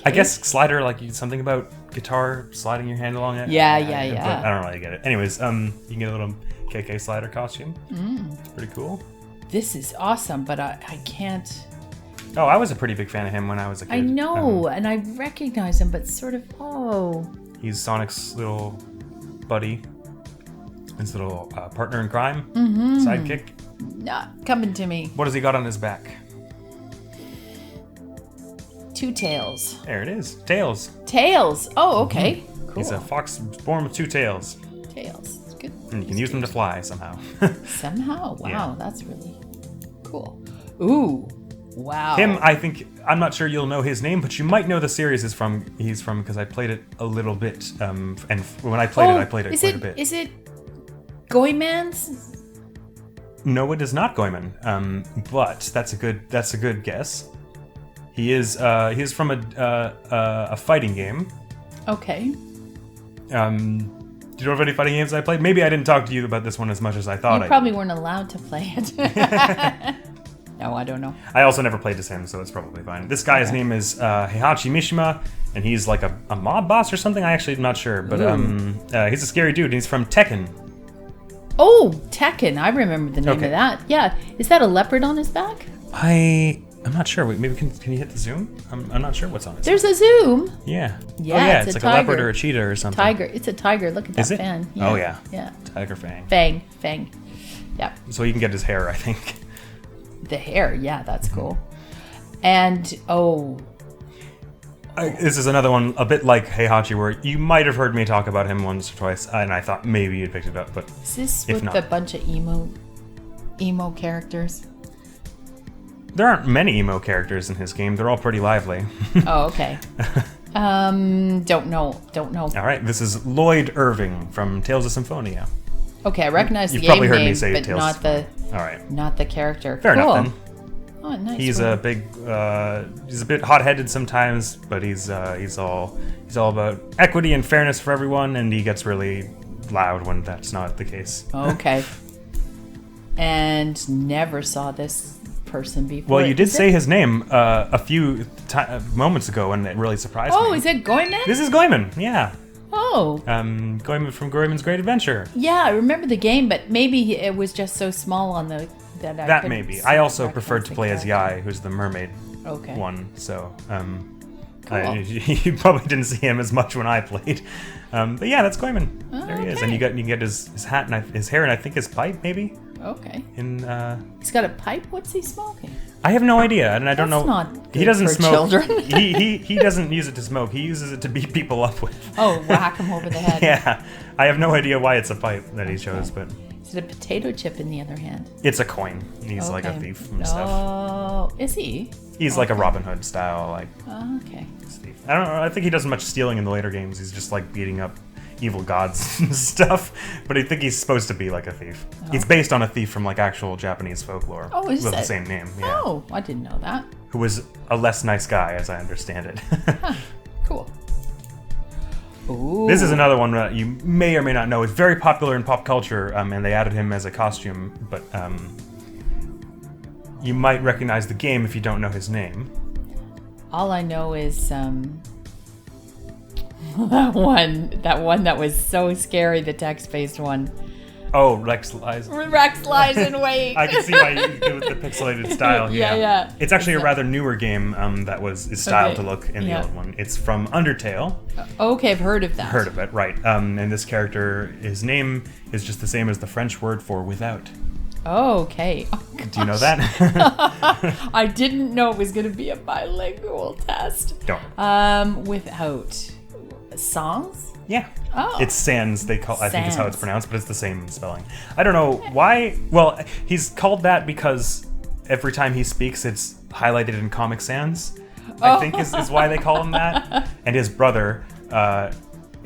I guess slider, like something about guitar sliding your hand along it. Yeah. But I don't really get it. Anyways, you can get a little KK Slider costume. It's pretty cool. This is awesome, but I can't. Oh, I was a pretty big fan of him when I was a kid. I know, and I recognize him, but sort of, He's Sonic's little buddy. His little partner in crime. Sidekick. not coming to me. What has he got on his back? 2 tails. There it is. Tails. Tails. Oh, okay. Cool. He's a fox born with 2 tails. Tails. It's good. And you can use them to fly somehow. Somehow. Wow, Yeah. that's really cool. Ooh. Wow. Him, I think, I'm not sure you'll know his name, but you might know the series he's from because I played it a little bit. And when I played it quite a bit. Is it Goemans? No, it is not Goemon. But that's a good guess. He is from a fighting game. Okay. Do you know of any fighting games I played? Maybe I didn't talk to you about this one as much as I thought. You probably weren't allowed to play it. No, I don't know. I also never played as him, so it's probably fine. This guy's name is Heihachi Mishima, and he's like a mob boss or something. I actually am not sure, but he's a scary dude. And he's from Tekken. Oh, Tekken. I remember the name Okay. of that. Yeah. Is that a leopard on his back? I'm not sure. Wait, maybe can you hit the zoom? I'm not sure what's on it. There's a zoom. Yeah. Yeah, Oh yeah, it's it's a like a leopard tiger. or a cheetah or something. Tiger. It's a tiger. Look at that Is it? fan. Oh yeah. Yeah. Tiger Fang. Fang. Yeah. So you can get his hair, I think. The hair. Yeah, that's cool. And This is another one a bit like Heihachi, where you might have heard me talk about him once or twice, and I thought maybe you'd picked it up, but is this if with not. a bunch of emo characters? There aren't many emo characters in his game. They're all pretty lively. Oh, okay. Don't know. All right, this is Lloyd Irving from Tales of Symphonia. Okay, I recognize You've the probably game heard me name, say but Tales. not All right, the character. fair Cool. enough then. Oh, nice. He's one. a big, he's a bit hot-headed sometimes, but he's all about equity and fairness for everyone, and he gets really loud when that's not the case. Okay. And never saw this person before. Well, you did say his name a few moments ago, and it really surprised me. Oh, is it Goyman? This is Goyman, yeah. Oh. Goyman from Goyman's Great Adventure. Yeah, I remember the game, but maybe it was just so small on the... That maybe. I also preferred to play as Yai, who's the mermaid one, so... Cool. You probably didn't see him as much when I played. But yeah, that's Goyman. There he is. And you can get his hat and his hair and I think his pipe, maybe? Okay. He's got a pipe? What's he smoking? I have no idea, and I don't know. Not good he doesn't for smoke. Children. he doesn't use it to smoke. He uses it to beat people up with. Oh, whack him over the head. Yeah, I have no idea why it's a pipe that he chose, but is it a potato chip in the other hand? it's a coin. He's like a thief and stuff. Oh, is he? He's like a Robin Hood style, like. Oh, okay. Thief. I don't know. I think he does much stealing in the later games. He's just like beating up evil gods and stuff, but I think he's supposed to be like a thief. Oh. He's based on a thief from like actual Japanese folklore. Oh, is with it? the same name? Yeah. Oh, I didn't know that. Who was a less nice guy, as I understand it. Huh. Cool. Ooh. This is another one that you may or may not know. It's very popular in pop culture, and they added him as a costume, but you might recognize the game if you don't know his name. All I know is that one that was so scary, the text-based one. Oh, Rex Lies. Rex lies in wait. I can see why you do with the pixelated style. Yeah. It's actually a rather newer game that is styled to look in the old one. It's from Undertale. Okay, I've heard of that. Heard of it, right? And this character, his name is just the same as the French word for without. Oh, okay. Oh, do you know that? I didn't know it was going to be a bilingual test. Don't. Without songs? Yeah. Oh. It's sans, I think is how it's Sans. pronounced, but it's the same spelling. I don't know why. Well, he's called that because every time he speaks, it's highlighted in Comic Sans, I think is why they call him that. And his brother,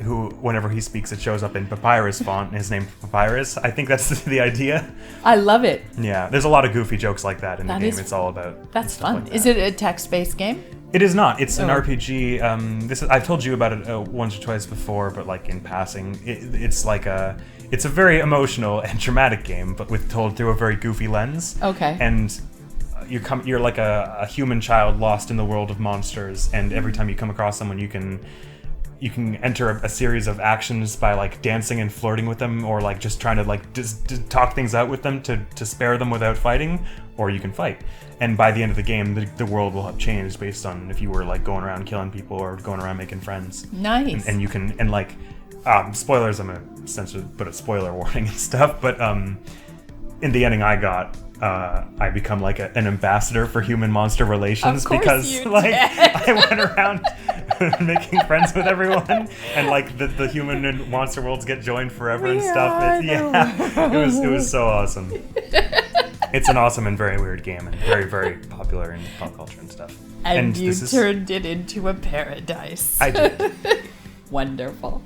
who, whenever he speaks, it shows up in Papyrus font, and his name Papyrus. I think that's the idea. I love it. Yeah, there's a lot of goofy jokes like that in the game. Is- It's all about That's stuff fun. like that. Is it a text-based game? It is not. It's an Oh. RPG. I've told you about it once or twice before, but like in passing, it's a very emotional and dramatic game, but told through a very goofy lens. Okay. And you're like a human child lost in the world of monsters, and every time you come across someone, you can enter a series of actions by like dancing and flirting with them, or like just trying to like just talk things out with them to spare them without fighting, or you can fight. And by the end of the game, the world will have changed based on if you were like going around killing people or going around making friends. Nice. And you can, and like, spoilers, I'm gonna essentially put a spoiler warning and stuff, but in the ending I got, I become like an ambassador for human-monster relations, Of course because you like did. I went around making friends with everyone, and like the human and monster worlds get joined forever and stuff. It was so awesome. It's an awesome and very weird game, and very, very popular in pop culture and stuff. And you turned it into a paradise. I did. Wonderful.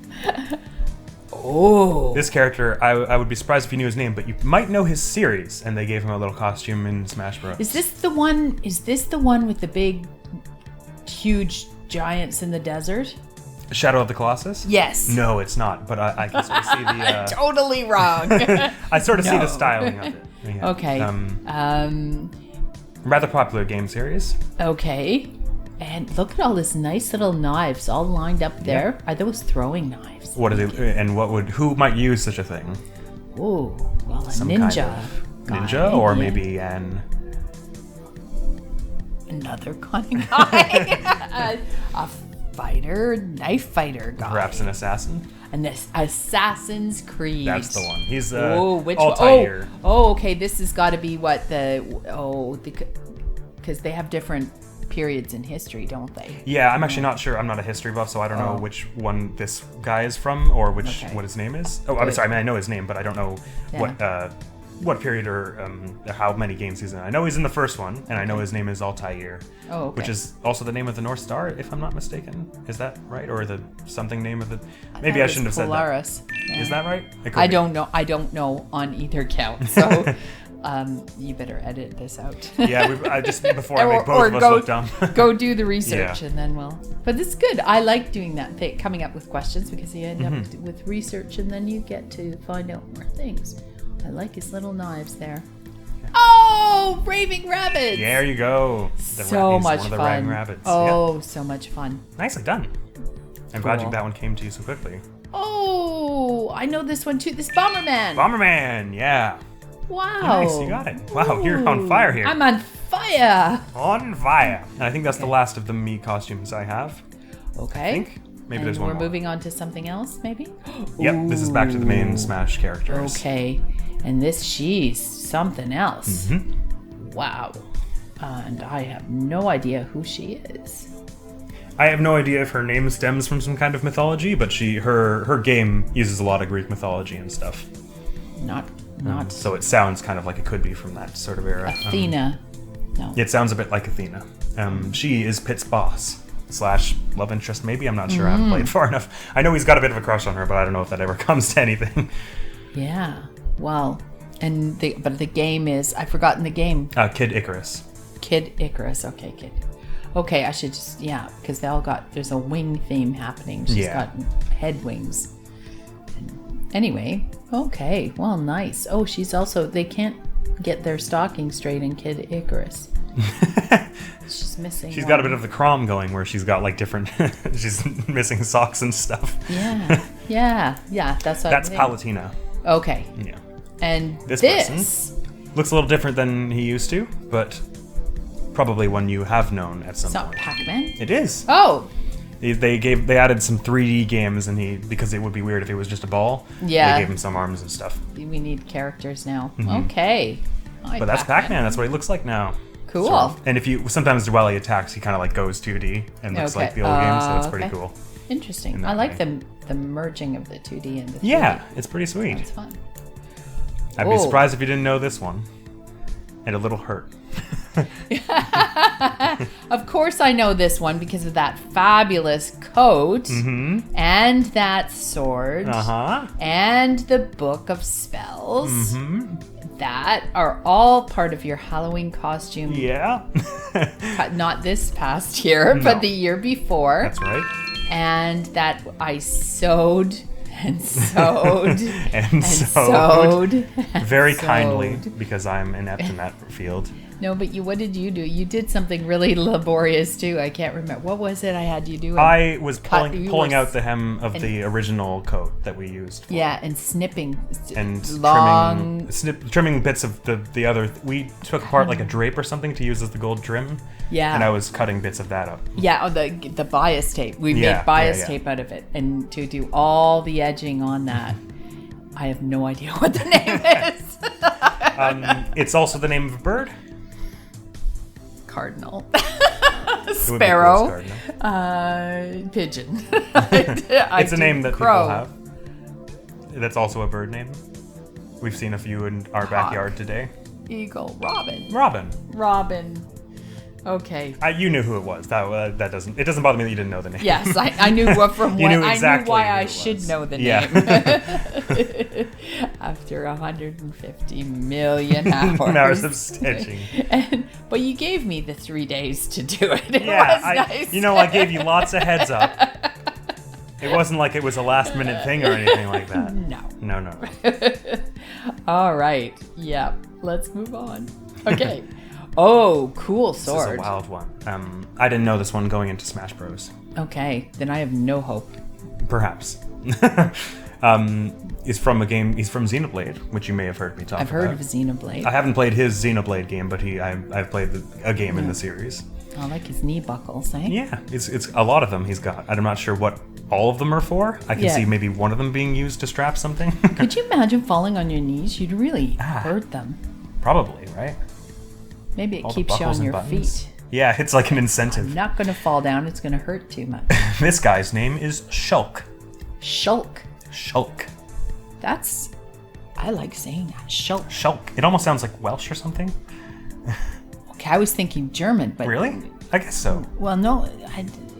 Oh. This character, I would be surprised if you knew his name, but you might know his series, and they gave him a little costume in Smash Bros. Is this the one with the big, huge giants in the desert? Shadow of the Colossus? Yes. No, it's not, but I can sort of see the... Totally wrong. I sort of see the styling of it. Yeah. Okay. Rather popular game series. Okay. And look at all this nice little knives all lined up there. Yeah. Are those throwing knives? What are they? And who might use such a thing? Oh, well, a Some ninja. kind of ninja, guy, or yeah. maybe Another kind of guy. a fighter, knife fighter guy. perhaps an assassin. An Assassin's Creed. That's the one. He's which Altair. one? Oh, okay. This has got to be what because they have different periods in history, don't they? Yeah, I'm actually not sure. I'm not a history buff, so I don't know which one this guy is from, or what his name is. Oh, I'm sorry. I mean, I know his name, but I don't know what period or how many games he's in. I know he's in the first one, and I know his name is Altair, which is also the name of the North Star, if I'm not mistaken. Is that right? Or the something name of the... Maybe I shouldn't have said Polaris. that. Yeah. Is that right? I don't know. I don't know on either count. So, You better edit this out. Yeah, I just before I make both of us look dumb. Go do the research, Yeah. and then we'll. But it's good. I like doing that thing, coming up with questions, because you end up with research, and then you get to find out more things. I like his little knives there. Oh, raving rabbits! There you go. So much one of the fun. raving rabbits. Oh, so much fun. Yeah. Nicely done. I'm glad Cool. that one came to you so quickly. Oh, I know this one too. This Bomberman. Bomberman, yeah. Wow. Nice, you got it. Wow, you're on fire here. I'm on fire. On fire. And I think that's the last of the me costumes I have. Okay. I think. Maybe And there's one we're more. moving on to something else, maybe? Yep, this is back to the main Smash characters. Okay. And she's something else. Mm-hmm. Wow. And I have no idea who she is. I have no idea if her name stems from some kind of mythology, but her game uses a lot of Greek mythology and stuff. Not So it sounds kind of like it could be from that sort of era. Athena. No. It sounds a bit like Athena. She is Pit's boss / love interest, maybe. I'm not sure. I haven't played far enough. I know he's got a bit of a crush on her, but I don't know if that ever comes to anything. Yeah. Well, but the game is, I've forgotten the game. Kid Icarus. Kid Icarus. Okay, Kid. Okay, I should just, because they all there's a wing theme happening. She's got head wings. Anyway, okay, well, nice. Oh, she's also, they can't get their stocking straight in Kid Icarus. She's missing She's one. got a bit of the crom going where she's got like different, she's missing socks and stuff. Yeah, that's what That's Palutena. Okay. Yeah. And This this person looks a little different than he used to, but probably one you have known at some it's not point. Pac-Man? It is. Oh, They added some 3D games, and because it would be weird if it was just a ball. Yeah. They gave him some arms and stuff. we need characters now. Okay. But that's Pac-Man. That's what he looks like now. Cool. Sort of. And sometimes while he attacks, he kind of like goes 2D and looks like the old game, so it's pretty okay. cool. Interesting. in that I like way. the merging of the 2D and the 3D. Yeah, it's pretty sweet. That's fun. I'd be surprised if you didn't know this one. And a little hurt. Of course I know this one because of that fabulous coat and that sword and the book of spells that are all part of your Halloween costume. Yeah. Not this past year, but the year before. That's right. And that I sewed and sewed And sewed. Very sewed. kindly, because I'm inept in that field. No, but what did you do? You did something really laborious too. I can't remember. What was it I had you do? I was you pulling were out the hem of the original coat that we used. Yeah, and snipping. And long. trimming bits of the other. We took apart like a drape or something to use as the gold trim. Yeah. And I was cutting bits of that up. Yeah, the bias tape. We made bias tape out of it, and to do all the edging on that. I have no idea what the name is. It's also the name of a bird. Cardinal. It would be Sparrow. close, cardinal. Pigeon. It's a name that crow. people have. That's also a bird name. We've seen a few in our backyard today. Eagle. Robin. Robin. Okay. You knew who it was. That doesn't. It doesn't bother me that you didn't know the name. Yes, I knew what from You when. knew exactly I knew why who I it should was. know the Yeah. name. After 150 million hours. Hours of stitching. But you gave me the 3 days to do it. It Yeah, was nice. I gave you lots of heads up. It wasn't like it was a last minute thing or anything like that. No. All right. Yep. Let's move on. Okay. Oh, cool sword. This is a wild one. I didn't know this one going into Smash Bros. Okay, then I have no hope. Perhaps. He's from Xenoblade, which you may have heard me talk about. I've heard of Xenoblade. I haven't played his Xenoblade game, but I've played a game in the series. I like his knee buckles, eh? Yeah, it's a lot of them he's got. I'm not sure what all of them are for. I can see maybe one of them being used to strap something. Could you imagine falling on your knees? You'd really hurt them. Probably, right? Maybe it All the keeps you buckles on and your buttons. feet. Yeah, it's like an incentive. I'm not going to fall down. It's going to hurt too much. This guy's name is Shulk. Shulk. Shulk. I like saying that. Shulk. Shulk. It almost sounds like Welsh or something. Okay, I was thinking German, but... Really? I guess so. Well, no,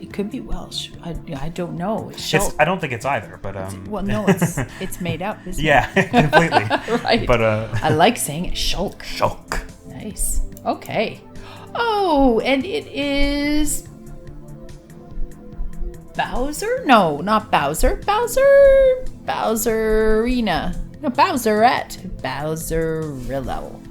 It could be Welsh. I don't know. It's Shulk. I don't think it's either, but Well, no, it's made up, isn't yeah, completely. Right. But I like saying it. Shulk. Shulk. Nice. Okay. Oh, and it is Bowser? No, not Bowser. Bowserina. No, Bowserette. Bowserillo.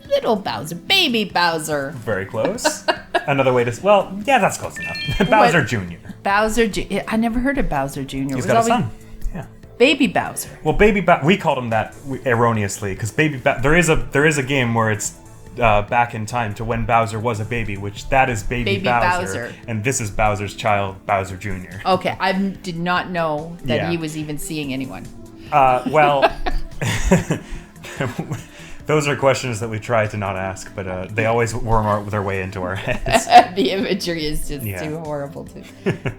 Little Bowser. Baby Bowser. Very close. Another way to... Well, yeah, that's close enough. Bowser Jr. Bowser Jr. I never heard of Bowser Jr. He's got a son. Yeah. Baby Bowser. Well, we called him that erroneously because there is a game where it's back in time to when Bowser was a baby, which that is baby Bowser, and this is Bowser's child, Bowser Jr. Okay, I did not know that he was even seeing anyone. Well, those are questions that we try to not ask, but they always worm their way into our heads. The imagery is just too horrible to.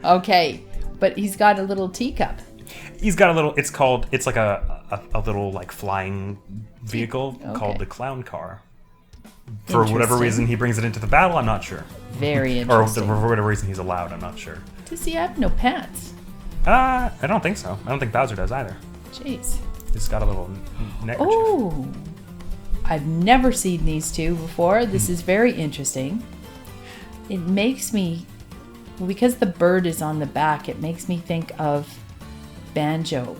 Okay, but he's got a little teacup. He's got a little. It's like a little like flying vehicle called the clown car. For whatever reason, he brings it into the battle. I'm not sure. Very interesting. Or for whatever reason he's allowed. I'm not sure. Does he have no pants? I don't think so. I don't think Bowser does either. Jeez. He's got a little neckerchief. Oh, I've never seen these two before. This is very interesting. It makes me, because the bird is on the back, it makes me think of Banjo.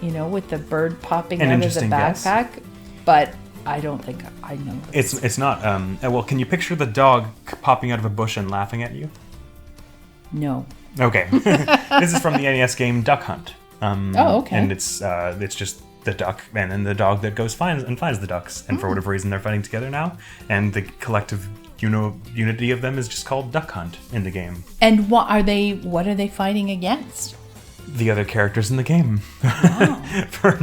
You know, with the bird popping out of the backpack. Guess. But I don't think I know this. It's not. Well, can you picture the dog popping out of a bush and laughing at you? No. Okay. This is from the NES game Duck Hunt. Okay. And it's just the duck and then the dog that goes finds the ducks, and for whatever reason they're fighting together now, and the collective unity of them is just called Duck Hunt in the game. And what are they fighting against? The other characters in the game. Wow.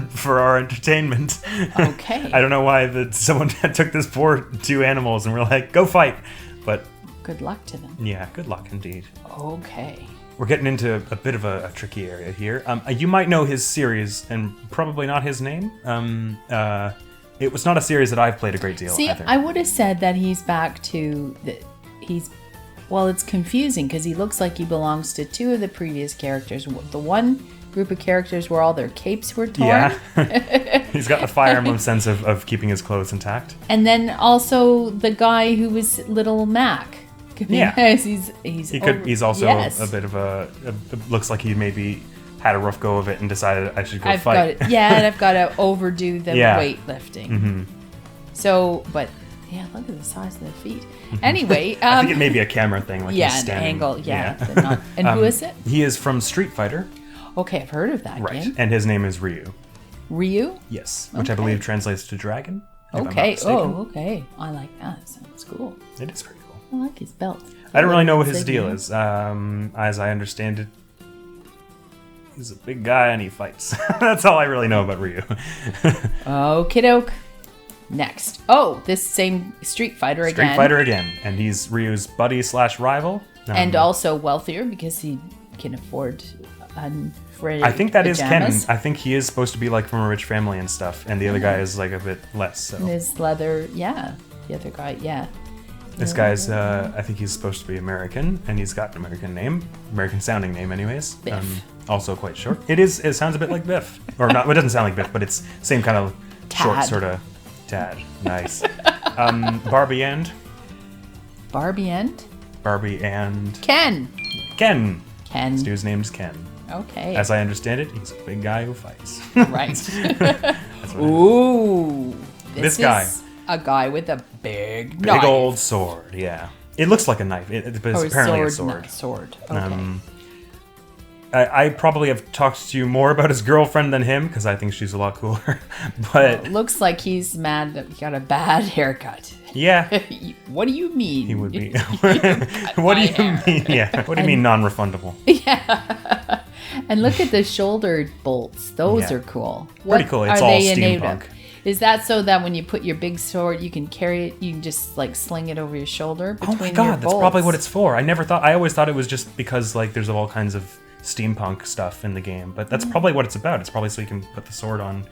for our entertainment. Okay. I don't know why someone took this poor two animals and were like, go fight. But good luck to them. Yeah, good luck indeed. Okay. We're getting into a bit of a tricky area here. You might know his series and probably not his name. It was not a series that I've played a great deal. See, either. I would have said that he's back to well, it's confusing because he looks like he belongs to two of the previous characters. The one group of characters where all their capes were torn. Yeah. He's got the Fire Emblem sense of keeping his clothes intact. And then also the guy who was Little Mac. Yeah. He's also a bit of a looks like he maybe had a rough go of it and decided I should go fight. And I've got to overdo the weightlifting. Mm-hmm. So, but yeah, look at the size of the feet. Anyway, I think it may be a camera thing, like he's standing. An angle, yeah. And who is it? He is from Street Fighter. Okay, I've heard of that game. And his name is Ryu. Ryu? Yes, which I believe translates to dragon. Okay. Okay. I like that. Sounds cool. It is pretty cool. I like his belt. I don't really know what his deal is. As I understand it, he's a big guy and he fights. That's all I really know about Ryu. Okie doke. Next. Oh, this same Street Fighter again. Street Fighter again. And he's Ryu's buddy / rival. And also wealthier because he can afford I think that is canon. I think he is supposed to be like from a rich family and stuff. And the other guy is like a bit less. So. And his leather, yeah. The other guy, yeah. This guy's, I think he's supposed to be American. And he's got an American name. American sounding name anyways. Biff. Also quite short. It sounds a bit like Biff. Or not, it doesn't sound like Biff, but it's same kind of short sort of. Tad. Nice. Barbie and? Barbie and? Barbie and... Ken. This dude's name's Ken. Okay. As I understand it, he's a big guy who fights. Right. Ooh. This guy. Is a guy with a big knife. Big old sword, yeah. It looks like a knife, but it's apparently a sword. Sword. Okay. I probably have talked to you more about his girlfriend than him because I think she's a lot cooler. But well, it looks like he's mad that he got a bad haircut. Yeah. What do you mean? He would be. What do you mean? Yeah. What do you mean non-refundable? Yeah. And look at the shoulder bolts. Those are cool. Pretty cool. It's all steampunk. Is that so that when you put your big sword, you can carry it, you can just like sling it over your shoulder between your bolts? Oh my god, that's probably what it's for. I always thought it was just because like there's all kinds of steampunk stuff in the game, but that's probably what it's about. It's probably so you can put the sword on,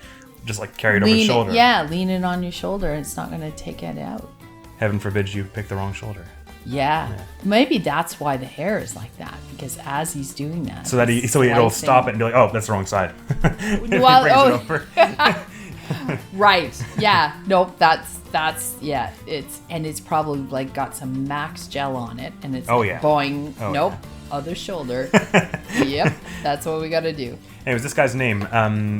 just like carry it over your shoulder. Yeah, lean it on your shoulder. It's not going to take it out. Heaven forbid you pick the wrong shoulder. Yeah. Maybe that's why the hair is like that, because as he's doing that, So it'll stop it and be like, oh, that's the wrong side. He brings it over. Right. Yeah. Nope. That's yeah. It's probably like got some Max gel on it, and it's boing. Oh, nope. yeah. Other shoulder. Yep. That's what we got to do. Anyways, this guy's name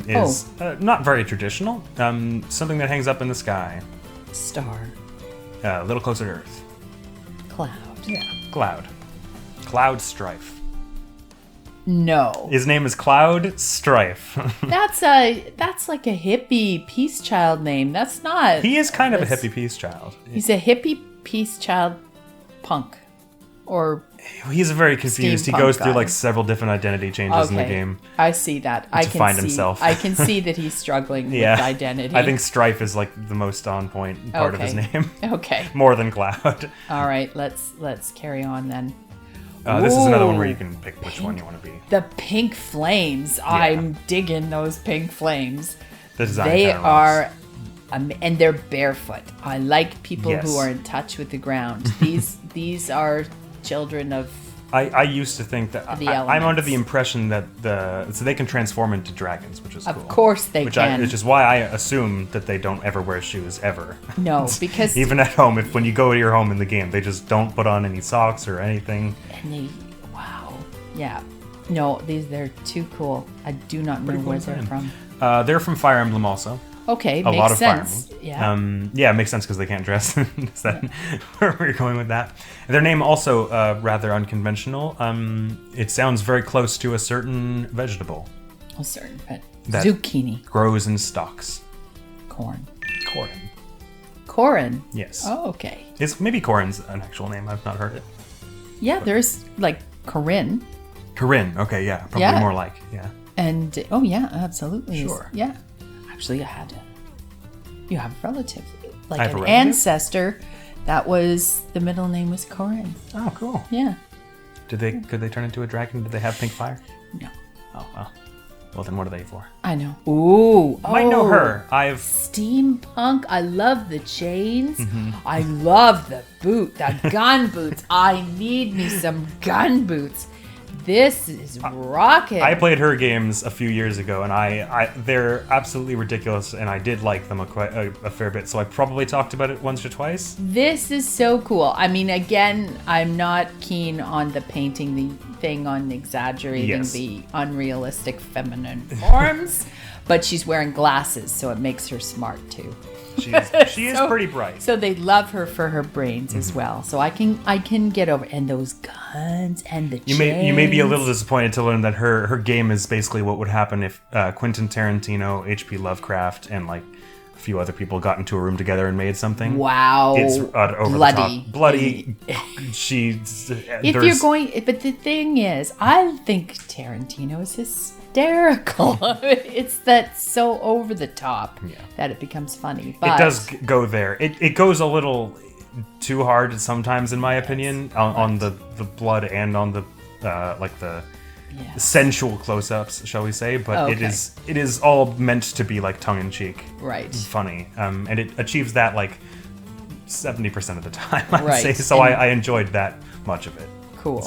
is not very traditional. Something that hangs up in the sky. Star. A little closer to Earth. Cloud. Yeah. Cloud. Cloud Strife. No. His name is Cloud Strife. That's like a hippie peace child name. That's not. He is kind of a hippie peace child. He's a hippie peace child punk. Or he's very confused. He goes through guy. like several different identity changes in the game. I see that. I can find see, himself. I can see that he's struggling with identity. I think Strife is like the most on point part of his name. Okay. More than Cloud. All right, let's carry on then. This is another one where you can pick which one you want to be. The pink flames. Yeah. I'm digging those pink flames. The design they are, and they're barefoot. I like people who are in touch with the ground. These are children of. I used to think that I'm under the impression that so they can transform into dragons, which is cool. Of course they can. Which is why I assume that they don't ever wear shoes ever. No, because even at home, when you go to your home in the game, they just don't put on any socks or anything. And yeah, no, they're too cool. I do not know where they're from. They're from Fire Emblem also. Okay, a lot of sense. Fire Emblem. Yeah, it makes sense because they can't dress. Is that where we're going with that? Their name also rather unconventional. It sounds very close to a certain vegetable. A certain zucchini grows in stalks. Corn. Yes. Oh, okay. Maybe Corin's an actual name. I've not heard it. Yeah, there's like Corinne. Corinne. Okay, yeah, probably more like And absolutely. Sure. Yeah. Actually, you have a relative, like an ancestor. That was the middle name was Corinne. Oh, cool. Yeah. Could they turn into a dragon? Did they have pink fire? No. Oh well. Well then, what are they for? I know. Ooh. Might know her. Steampunk. I love the chains. Mm-hmm. I love the gun boots. I need me some gun boots. This is rocket. I played her games a few years ago, and they're absolutely ridiculous, and I did like them a fair bit, so I probably talked about it once or twice. This is so cool. I mean, again, I'm not keen on the painting the thing on exaggerating the unrealistic feminine forms, but she's wearing glasses, so it makes her smart too. She is pretty bright. So they love her for her brains as well. So I can get over, and those guns and the chains. You may be a little disappointed to learn that her game is basically what would happen if Quentin Tarantino, H.P. Lovecraft, and like a few other people got into a room together and made something. Wow. It's over bloody. the top. Bloody. But the thing is, I think Tarantino is hysterical. It's that so over the top that it becomes funny. But it does go there. It goes a little too hard sometimes, in my opinion, on the blood and on the sensual close-ups, shall we say? But it is all meant to be like tongue-in-cheek, right? Funny, and it achieves that like 70% of the time, I'd say. So and I enjoyed that much of it. Cool.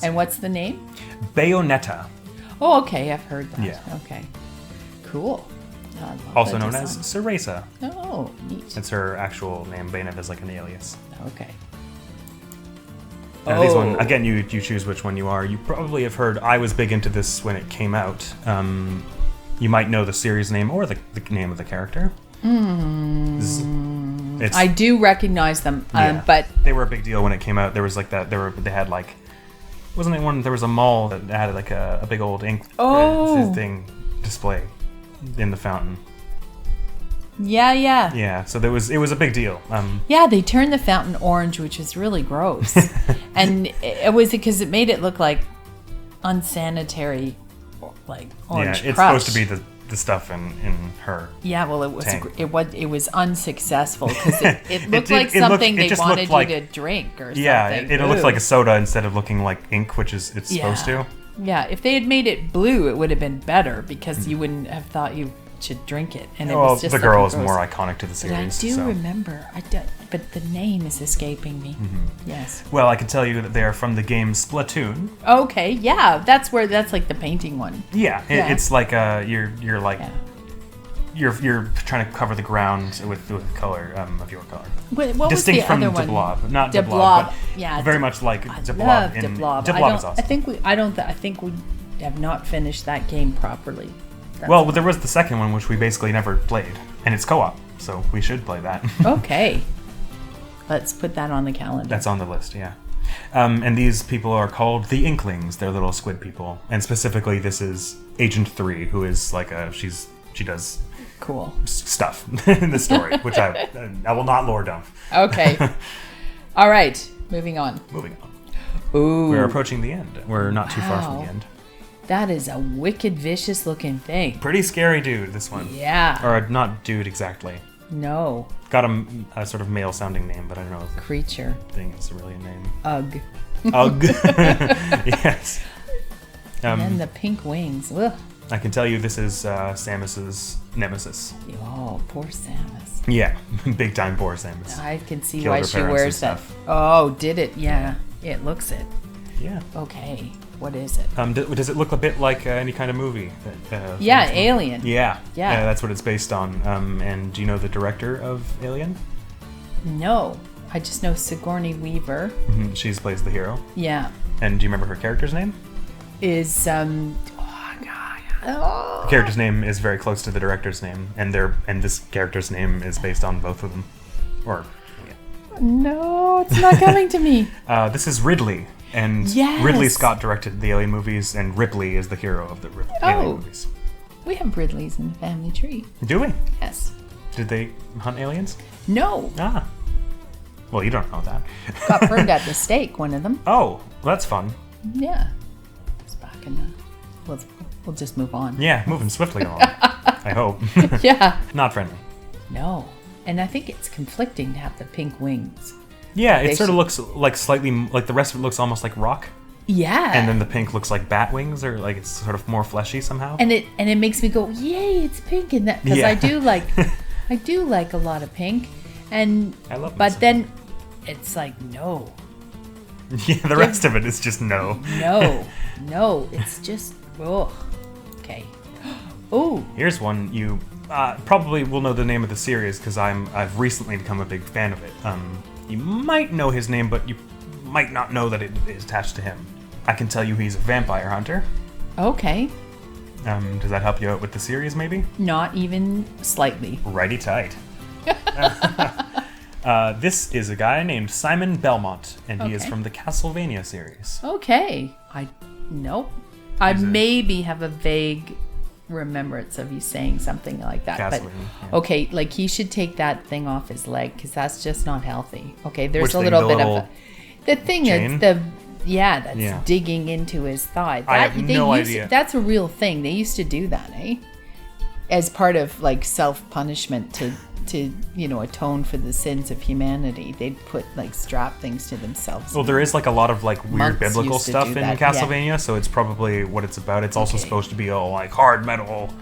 And what's the name? Bayonetta. Oh, okay, I've heard that. Yeah. Okay. Cool. Also known as Cereza. Oh, neat. That's her actual name. Bayonetta is like an alias. Okay. These one again. You choose which one you are. You probably have heard. I was big into this when it came out. You might know the series name or the name of the character. I do recognize them, but they were a big deal when it came out. There was like that. They had like. Wasn't it one? There was a mall that had like a big old ink thing display in the fountain. Yeah. Yeah, so it was a big deal. They turned the fountain orange, which is really gross, and it was because it made it look like unsanitary, like orange. Yeah, it's crush. supposed to be the stuff in her. Yeah, well, tank. it was unsuccessful because it looked like something they wanted you to drink or something. Yeah, it looked like a soda instead of looking like ink, which it's supposed to. Yeah, if they had made it blue, it would have been better because you wouldn't have thought you should drink it, and it Well, was just the like girl is gross. more iconic to the But I series. do so. remember. But the name is escaping me. Yes. Well, I can tell you that they are from the game Splatoon. Okay. Yeah, that's like the painting one. Yeah, Yeah. it's like you're like Yeah. you're trying to cover the ground with color of your color. What Distinct was the from other one? Blob, not De De Blob, Blob. but Yeah, very much like De Blob. Love De Blob. De Blob is awesome. I think we have not finished that game properly. That's Well, there was the second one, which we basically never played, and it's co-op, so we should play that. okay. Let's put that on the calendar. That's on the list, yeah. And these people are called the Inklings. They're little squid people, and specifically, this is Agent 3, who is like she does cool. stuff in the story, which I will not lore dump. Okay. All right. Moving on. Moving on. Ooh. We're approaching the end. We're not too far from Wow. the end. That is a wicked, vicious looking thing. Pretty scary dude, this one. Yeah. Or not dude exactly. No. Got a sort of male sounding name, but I don't know if the Creature. thing is really a name. Ugh. Ugh. Yes. And then the pink wings. Ugh. I can tell you this is Samus's nemesis. Oh, poor Samus. Yeah, big time poor Samus. I can see Killed why her she parents wears and that. stuff. Oh, did it? Yeah. It looks it. Yeah. Okay. What is it? Does it look a bit like any kind of movie? That, Yeah, Samus- Alien. Yeah. Yeah. That's what it's based on. And do you know the director of Alien? No. I just know Sigourney Weaver. She plays the hero. Yeah. And do you remember her character's name? Is oh god. Oh. The character's name is very close to the director's name, and this character's name is based on both of them. Or No, it's not coming to me. this is Ridley, and Yes. Ridley Scott directed the Alien movies, and Ripley is the hero of the Alien movies. We have Ridleys in the family tree. Do we? Yes. Did they hunt aliens? No. Ah. Well, you don't know that. Got burned at the stake, one of them. Oh, that's fun. Yeah. It's back in the... We'll just move on. Yeah, moving swiftly along. I hope. Yeah. Not friendly. No. And I think it's conflicting to have the pink wings. Yeah, it They sort of should- looks like slightly like the rest of it looks almost like rock, Yeah. and then the pink looks like bat wings, or like it's sort of more fleshy somehow. and it makes me go, yay, it's pink in that, because Yeah. I do like a lot of pink, and I love but myself. then it's like no, Yeah, the rest of it is just no. no, it's just okay. Oh, Here's one you probably will know the name of the series because I've recently become a big fan of it. You might know his name, but you might not know that it is attached to him. I can tell you he's a vampire hunter. okay, Does that help you out with the series, maybe? not even slightly. Righty tight. This is a guy named Simon Belmont, and he is Okay. from the Castlevania series. Okay, nope. I He's a- maybe have a vague remembrance of you saying something like that. But Castlevania, yeah. okay, like he should take that thing off his leg because that's just not healthy. Okay, there's Which a thing, little the bit little of the thing chain? that's that's Yeah. digging into his thigh. I have no idea. That's a real thing. They used to do that, eh? As part of like self-punishment to atone for the sins of humanity. They'd put like strap things to themselves. Well, there is like a lot of like weird Monks biblical used to stuff do in that, Castlevania, so it's probably what it's about. It's also Okay. supposed to be all like hard metal,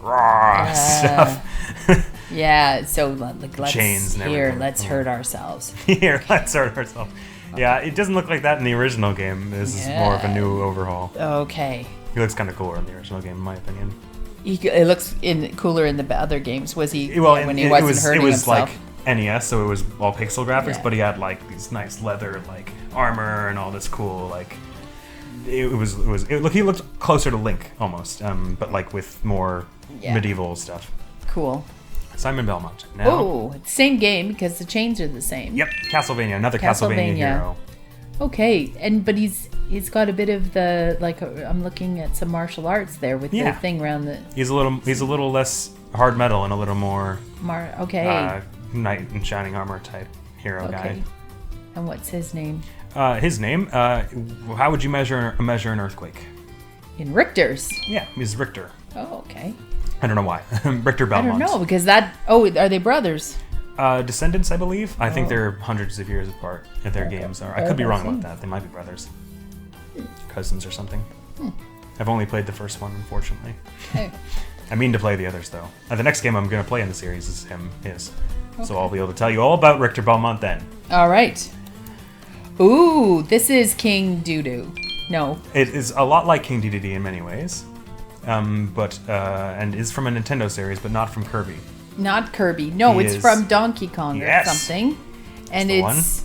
raw stuff. Yeah, so like let's Chains and here, everything. let's hurt ourselves. Here, let's hurt ourselves. Yeah, it doesn't look like that in the original game. This is more of a new overhaul. Okay. He looks kind of cooler in the original game, in my opinion. It looks cooler in the other games. Was he Well, when he it wasn't was hurting it was himself? like NES, so it was all pixel graphics, Yeah. but he had like these nice leather like armor and all this cool like. He looked closer to Link almost, but like with more Yeah. medieval stuff. Cool. Simon Belmont. Now, Oh, same game because the chains are the same. Yep, Castlevania, another Castlevania hero. Okay, but he's got a bit of the I'm looking at some martial arts there with Yeah. the thing around the He's a little less hard metal and a little more okay. knight in shining armor type hero Okay. And what's his name? guy. His name, how would you measure an earthquake? In Richter's. Yeah, he's Richter. Oh, okay. I don't know why. Richter I Belmont. don't know because are they brothers? Descendants, I believe. I think Oh. they're hundreds of years apart. If their games are, I could be wrong about that. They might be brothers, cousins, or something. I've only played the first one, unfortunately. Okay. I mean to play the others, though. The next game I'm going to play in the series is his. Okay. So I'll be able to tell you all about Richter Belmont then. All right. Ooh, this is King Doodoo. No. It is a lot like King Dedede in many ways, and is from a Nintendo series, but not from Kirby. Not Kirby. No, it's from Donkey Kong or something. And it's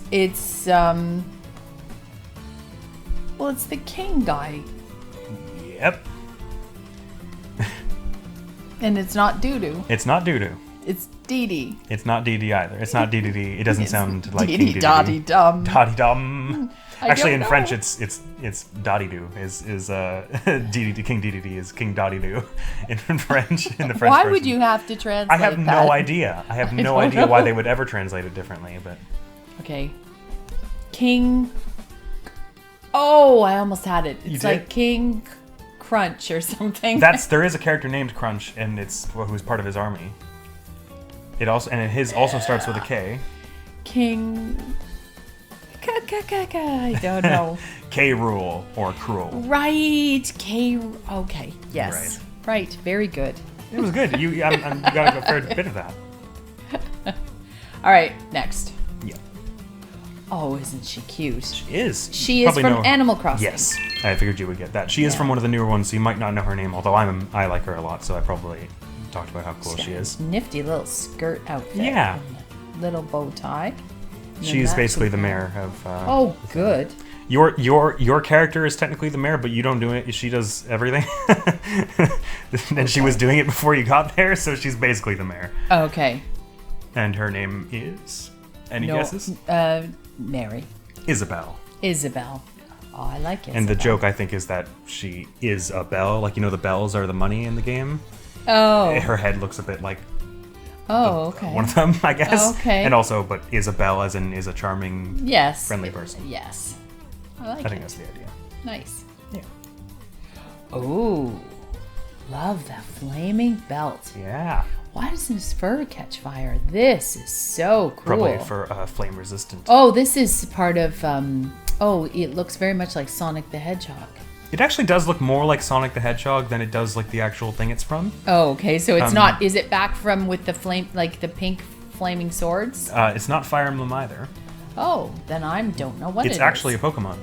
well, it's the king guy. Yep. And it's not Doodoo. It's not Doodoo. It's Dee. It's not Dee either. It's not Dedede. It doesn't sound like King Dedede. Dotty Dum. Dotty Dum. Actually, in French, it's Dotty Doo. Is Dedede, King Dedede is King Dotty Doo in French. In the French Why version. would you have to translate? I have no idea. I have no idea why they would ever translate it differently. But okay, King. Oh, I almost had it. It's like King Crunch or something. There is a character named Crunch, and it's who's part of his army. His also starts with a K. King. I don't know. K. Rule or Cruel. Right. K. Okay. Yes. Right. Very good. It was good. You got a fair bit of that. All right. Next. Yeah. Oh, isn't she cute? She is. She is from Animal Crossing. Yes. I figured you would get that. She is from one of the newer ones, so you might not know her name, although I like her a lot, so I probably talked about how cool she is. Nifty little skirt outfit. Yeah. Little bow tie. She's basically the mayor of. Oh, good. Your character is technically the mayor, but you don't do it. She does everything. And she was doing it before you got there, so she's basically the mayor. Okay. And her name is. Any guesses? Mary. Isabel. Isabel. Oh, I like it. And the joke, I think, is that she is a bell. Like, the bells are the money in the game. Oh. Her head looks a bit like. Okay. One of them, I guess. Okay. And also, but Isabel, as in, is a charming, friendly person. Yes. I think that's the idea. Nice. Yeah. Ooh. Love the flaming belt. Yeah. Why doesn't his fur catch fire? This is so cool. Probably for flame resistant. Oh, this is part of. It looks very much like Sonic the Hedgehog. It actually does look more like Sonic the Hedgehog than it does like the actual thing it's from. Oh, okay. So it's not. Is it back from with the flame, like the pink flaming swords? It's not Fire Emblem either. Oh, then I don't know what it is. It's actually a Pokemon.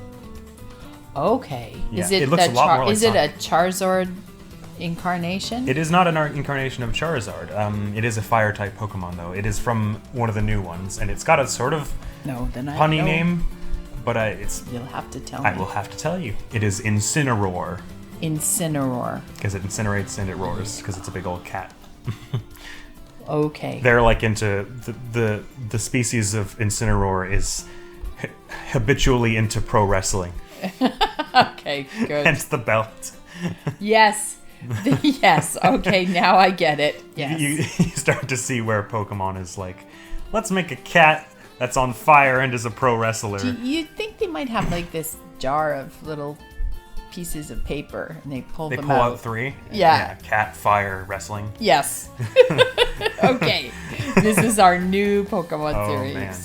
Okay. Yeah, is it looks a lot more like Is it a Charizard incarnation? It is not an incarnation of Charizard. It is a fire type Pokemon though. It is from one of the new ones, and it's got a sort of punny name. But You'll have to tell me. I will have to tell you. It is Incineroar. Incineroar. Because it incinerates and it roars, because it's a big old cat. Okay. They're like into... The species of Incineroar is habitually into pro wrestling. Okay, good. Hence the belt. Yes. Yes. Okay, now I get it. Yes. You start to see where Pokemon is like, let's make a cat that's on fire and is a pro wrestler. Do you think they might have like this jar of little pieces of paper and they pull out 3? Yeah. Cat, fire, wrestling. Yes. Okay. This is our new Pokemon series. Man.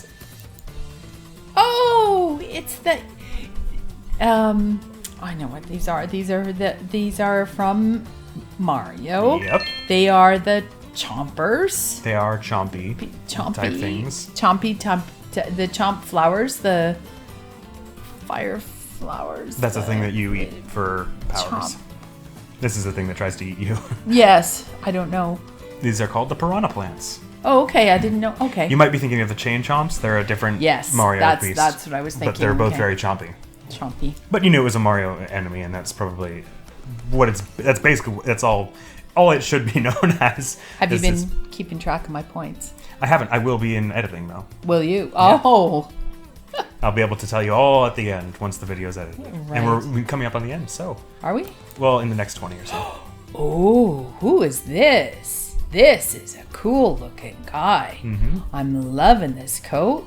Oh, it's the I know what these are. These are from Mario. Yep. They are the Chompers. They are chompy type things. The chomp flowers, the fire flowers. That's a thing that you eat for powers. Chomp. This is the thing that tries to eat you. Yes, I don't know. These are called the piranha plants. Oh, okay, I didn't know. Okay. You might be thinking of the chain chomps. They're a different Mario piece. That's what I was thinking. But they're both very chompy. Chompy. But you knew it was a Mario enemy, and that's probably what it's. That's basically all it should be known as. Have you been keeping track of my points? I haven't. I will be in editing though. Will you? Yeah. Oh. I'll be able to tell you all at the end once the video's edited. Right. And we're coming up on the end, so. Are we? Well, in the next 20 or so. Oh, who is this? This is a cool looking guy. Mm-hmm. I'm loving this coat.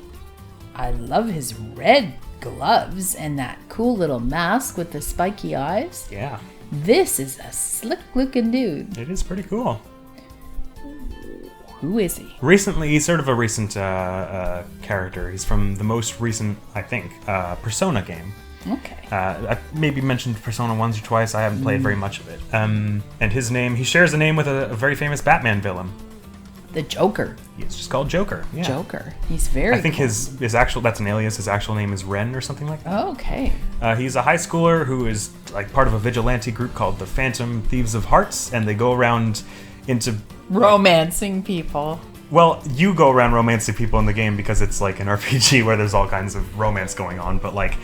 I love his red gloves and that cool little mask with the spiky eyes. Yeah. This is a slick looking dude. It is pretty cool. Who is he? Recently, he's sort of a recent character. He's from the most recent, I think, Persona game. Okay. I maybe mentioned Persona once or twice. I haven't played very much of it. And his name, he shares a name with a very famous Batman villain. The Joker. He's just called Joker. Yeah. Joker. He's very I think cool. his actual, that's an alias, his actual name is Ren or something like that. Oh, okay. He's a high schooler who is like part of a vigilante group called the Phantom Thieves of Hearts, and they go around into... Romancing people. Well, you go around romancing people in the game because it's like an RPG where there's all kinds of romance going on, but like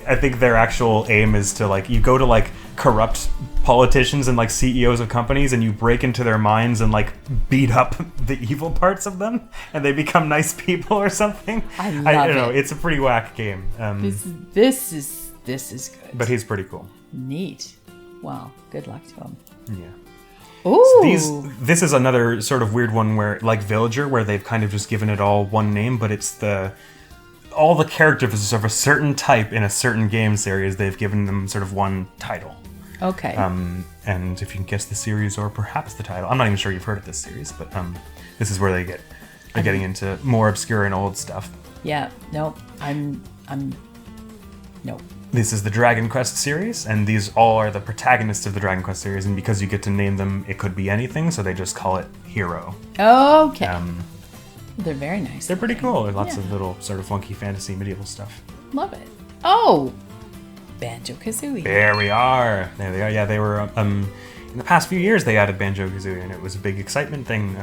I think their actual aim is to like you go to like corrupt politicians and like CEOs of companies and you break into their minds and like beat up the evil parts of them and they become nice people or something. I love don't know, it. it's a pretty whack game. This is good. But he's pretty cool. Neat. Well, good luck to him. Yeah. Ooh. This is another sort of weird one where, like Villager, where they've kind of just given it all one name, but it's all the characters of a certain type in a certain game series, they've given them sort of one title. Okay. And if you can guess the series or perhaps the title, I'm not even sure you've heard of this series, but this is where they're getting into more obscure and old stuff. Yeah. Nope. Nope. This is the Dragon Quest series, and these all are the protagonists of the Dragon Quest series, and because you get to name them, it could be anything, so they just call it Hero. Okay. They're very nice. They're pretty cool. There's lots of little sort of funky fantasy medieval stuff. Love it. Oh! Banjo-Kazooie. There we are. There they are. Yeah, they were, in the past few years, they added Banjo-Kazooie, and it was a big excitement thing,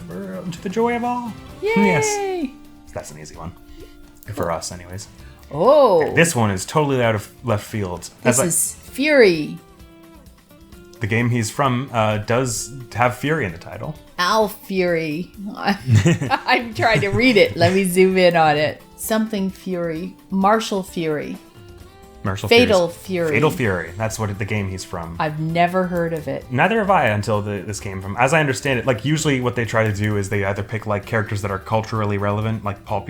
to the joy of all. Yay! Yes. So that's an easy one. For us, anyways. Oh! This one is totally out of left field. This is Fury. The game he's from does have Fury in the title. Al Fury. I'm trying to read it. Let me zoom in on it. Something Fury. Martial Fury. Fatal Fury. Fatal Fury. That's what the game he's from. I've never heard of it. Neither have I until this came from. As I understand it, like usually what they try to do is they either pick like characters that are culturally relevant, like pop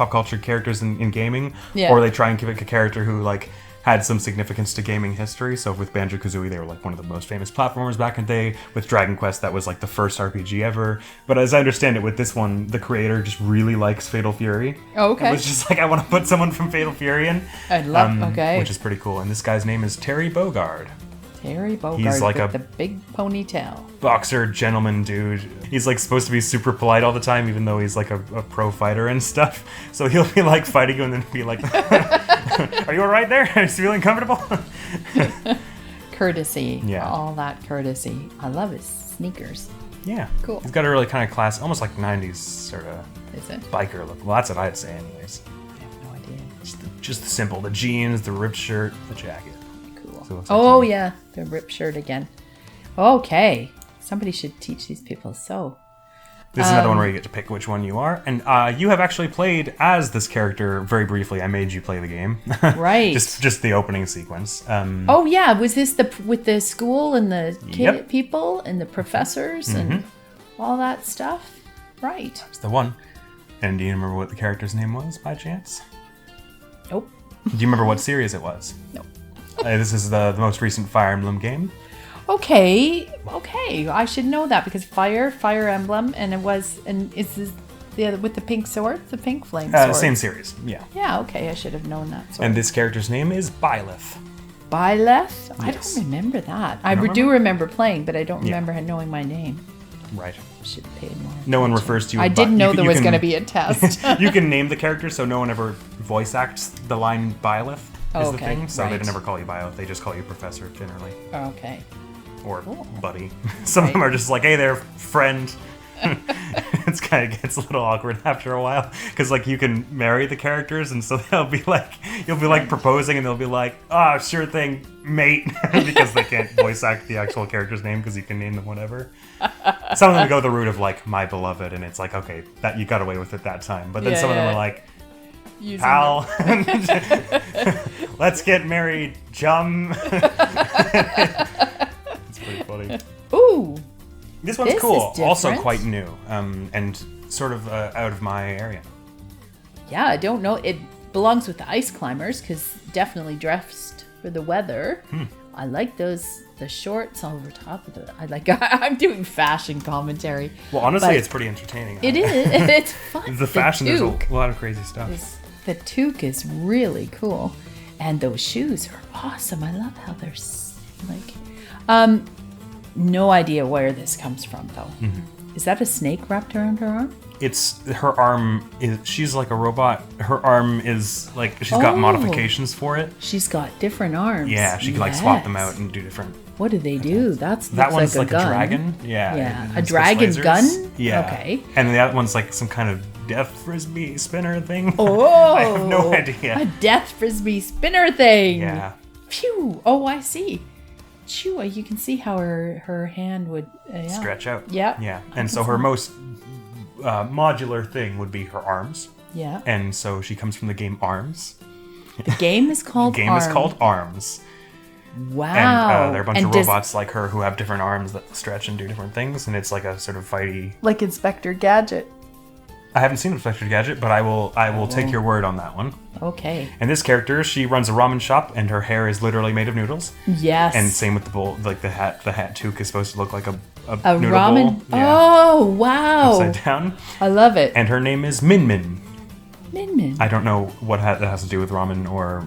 culture characters in gaming, or they try and give it a character who like had some significance to gaming history. So with Banjo-Kazooie, they were like one of the most famous platformers back in the day. With Dragon Quest, that was like the first RPG ever. But as I understand it, with this one, the creator just really likes Fatal Fury. Oh, okay. It was just like, I want to put someone from Fatal Fury in. I love, okay. Which is pretty cool. And this guy's name is Terry Bogard. Terry Bogard. He's like with the big ponytail. Boxer gentleman dude. He's like supposed to be super polite all the time, even though he's like a pro fighter and stuff. So he'll be like fighting you and then be like, "Are you all right there? Are you feeling comfortable?" Courtesy. Yeah. All that courtesy. I love his sneakers. Yeah. Cool. He's got a really kind of class, almost like 90s sort of biker look. Well, that's what I'd say, anyways. I have no idea. Just the simple, the jeans, the ripped shirt, the jacket. Cool. So yeah, the ripped shirt again. Okay. Somebody should teach these people so. This is another one where you get to pick which one you are. And you have actually played as this character very briefly. I made you play the game. Right. just the opening sequence. Oh, yeah. Was this with the school and the people and the professors and all that stuff? Right. That's the one. And do you remember what the character's name was by chance? Nope. Do you remember what series it was? Nope. This is the most recent Fire Emblem game. Okay, I should know that because Fire Emblem, and it's this with the pink sword, the pink flame sword. Same series, yeah. Yeah, okay, I should have known that. Sword. And this character's name is Byleth. Byleth? Yes. I don't remember that. I do remember playing, but I don't remember knowing my name. Right. Should have paid more. No one refers to you. I didn't know there was going to be a test. You can name the character, so no one ever voice acts the line Byleth. Is the thing, so they never call you Byleth. They just call you Professor generally. Okay. Or buddy. Some of them are just like, hey there, friend. It's kind of gets a little awkward after a while because like you can marry the characters, and so they'll be like, you'll be like proposing, and they'll be like, oh, sure thing, mate, because they can't voice act the actual character's name because you can name them whatever. Some of them go the route of like my beloved, and it's like, okay, that you got away with it that time. But then some of them are like, pal, let's get married, chum. Pretty funny. Ooh, this one's cool. Also quite new, and sort of out of my area. Yeah, I don't know. It belongs with the ice climbers because definitely dressed for the weather. I like the shorts over top of I'm doing fashion commentary. Well, honestly, it's pretty entertaining. It is. It's fun. The fashion, there's a lot of crazy stuff. The toque is really cool. And those shoes are awesome. I love how they're no idea where this comes from though. Mm-hmm. Is that a snake wrapped around her arm? It's her arm. She's like a robot. Her arm is like she's got modifications for it. She's got different arms. Yeah, she can like swap them out and do different. What do they do? That one's like a gun. Dragon. Yeah. Yeah, a dragon gun. Yeah. Okay. And the other one's like some kind of death frisbee spinner thing. Oh, I have no idea. A death frisbee spinner thing. Yeah. Phew. Oh, I see. Phew. You can see how her hand would stretch out. Yeah. Yeah. And so her most modular thing would be her arms. Yeah. And so she comes from the game Arms. The game is called Arms. Wow. And there are a bunch of robots like her who have different arms that stretch and do different things, and it's like a sort of fighty... Like Inspector Gadget. I haven't seen Inspector Gadget, but I will take your word on that one. Okay. And this character, she runs a ramen shop, and her hair is literally made of noodles. Yes. And same with the bowl, like the hat. The hat toque is supposed to look like a noodle ramen bowl. Yeah. Oh, wow. Upside down. I love it. And her name is Min Min. Min Min. I don't know what that has to do with ramen or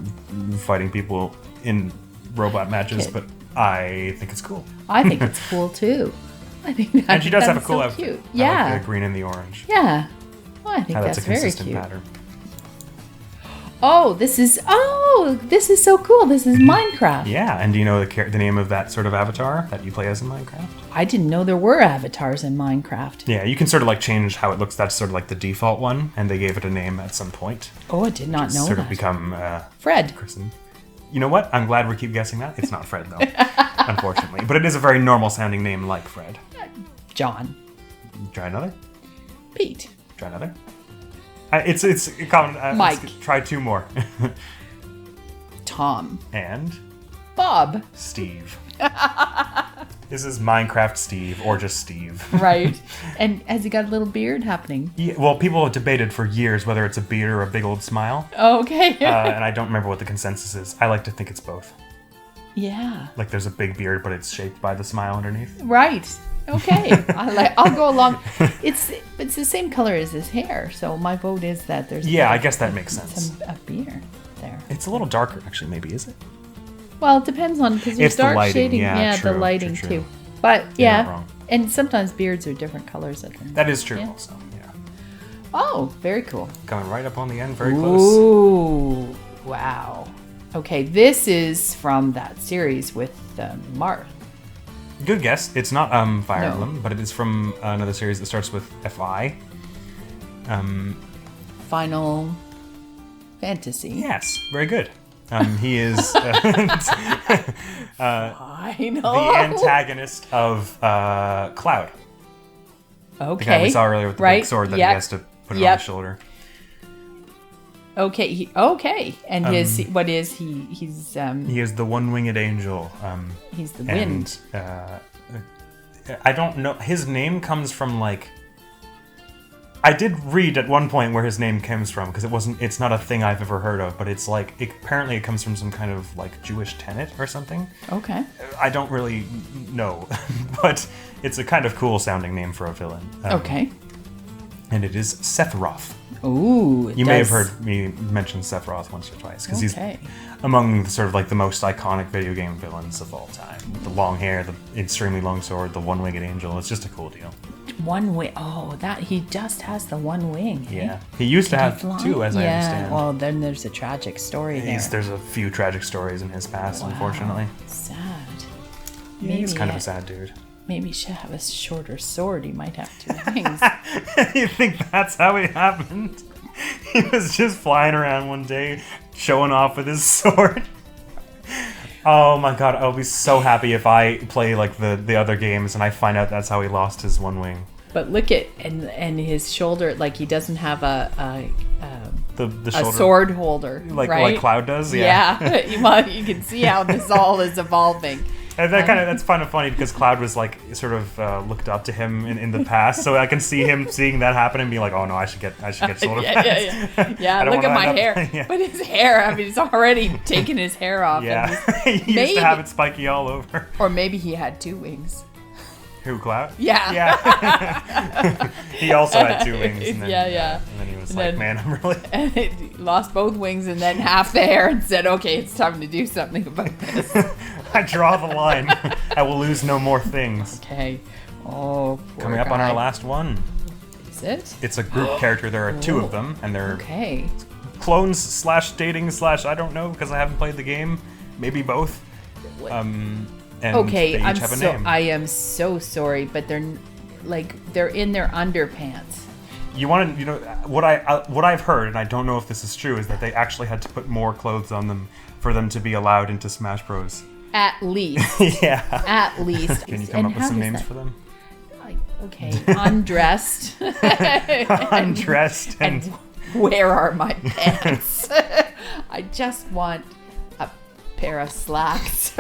fighting people in robot matches, but I think it's cool. I think it's cool too. And she does have a cool outfit. Cute. I Yeah. like the green and the orange. Yeah. Well, I think That's a very consistent cute. pattern. Oh, this is so cool. This is Minecraft. Yeah, and do you know the name of that sort of avatar that you play as in Minecraft? I didn't know there were avatars in Minecraft. Yeah, you can sort of like change how it looks. That's sort of like the default one, and they gave it a name at some point. Oh, I did not know Sort that. of become Fred. christened. You know what? I'm glad we keep guessing that. It's not Fred though, unfortunately. But it is a very normal sounding name like Fred. John. Try another. Pete. Try another. It's a common. Mike. Let's try two more. Tom. And Bob. Steve. This is Minecraft Steve, or just Steve. Right. And has he got a little beard happening? Yeah, well, people have debated for years whether it's a beard or a big old smile. Okay. And I don't remember what the consensus is. I like to think it's both. Yeah. Like there's a big beard, but it's shaped by the smile underneath. Right. Okay. I'll go along. It's the same color as his hair, so my vote is that there's. Yeah, I guess that makes sense. A beard there. It's a little darker, actually. Maybe is it? Well, it depends on because there's It's the dark lighting, shading. yeah, the true, lighting true. too. But You're yeah, not wrong. and sometimes beards are different colors. I think. That is true. Yeah. Also, yeah. Oh, very cool. Coming right up on the end, very close. Ooh, wow. Okay, this is from that series with Marth. Good guess. It's not Fire No. Emblem, but it is from another series that starts with FI. Final Fantasy. Yes, very good. He is I know. the antagonist of Cloud. Okay. The guy we saw earlier with the big sword that he has to put it on his shoulder. Okay. Okay. And what is he? He's He is the one-winged angel. he's the wind. I don't know. His name comes from like. I did read at one point where his name comes from because it's not a thing I've ever heard of, but it's like apparently it comes from some kind of like Jewish tenet or something. Okay. I don't really know, but it's a kind of cool sounding name for a villain. Okay. And it is Sephiroth. Ooh. You may have heard me mention Sephiroth once or twice because he's among the, sort of like the most iconic video game villains of all time. With the long hair, the extremely long sword, the one-winged angel. It's just a cool deal. One wing. Oh, that he just has the one wing. Yeah. He used to have two, as I understand. Well, then there's a tragic story there. There's a few tragic stories in his past, unfortunately. Sad. Yeah, he's kind of a sad dude. Maybe he should have a shorter sword. He might have two wings. You think that's how it happened? He was just flying around one day, showing off with his sword. Oh my god, I'll be so happy if I play like the other games and I find out that's how he lost his one wing. But look at and his shoulder, like he doesn't have a shoulder, sword holder, like right? like Cloud does. Yeah. You can see how this all is evolving. And that's kind of funny because Cloud was like sort of looked up to him in the past, so I can see him seeing that happen and being like, oh no, I should get sword of Yeah. Look at my hair. Yeah. But his hair, I mean, he's already taken his hair off. Yeah, he used to have it spiky all over. Or maybe he had two wings. Who, Cloud? Yeah. Yeah. He also had two wings. And then, Yeah. And then he was like, man, I'm really. And lost both wings and then half the hair and said, okay, it's time to do something about this. I draw the line. I will lose no more things. Okay. Oh, poor Coming up on guy. our last one. Is it? It's a group character. There are 2 of them, and they're Okay. clones / dating / I don't know because I haven't played the game. Maybe both. And Okay, they each have a name. I am so sorry, but they're in their underpants. You want to, what I've heard, and I don't know if this is true, is that they actually had to put more clothes on them for them to be allowed into Smash Bros. At least. Yeah. At least. Can you come up with some names for them? Okay, undressed. Undressed and where are my pants? I just want a pair of slacks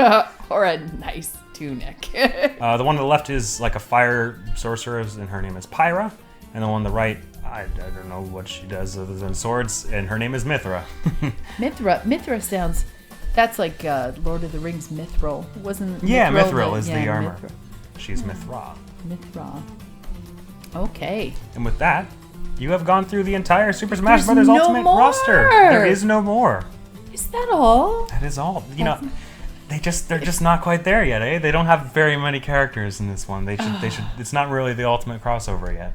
or a nice tunic. The one on the left is like a fire sorceress, and her name is Pyra. And the one on the right, I don't know what she does other than swords, and her name is Mythra. Mythra sounds... That's like Lord of the Rings Mithril. Wasn't Yeah, Mithril Mithril is the armor. Mythra. She's Mythra. Mythra. Okay. And with that, you have gone through the entire Super Smash There's Bros. no Ultimate more! roster. There is no more. Is that all? That is all. They're just not quite there yet, eh? They don't have very many characters in this one. They should. It's not really the ultimate crossover yet.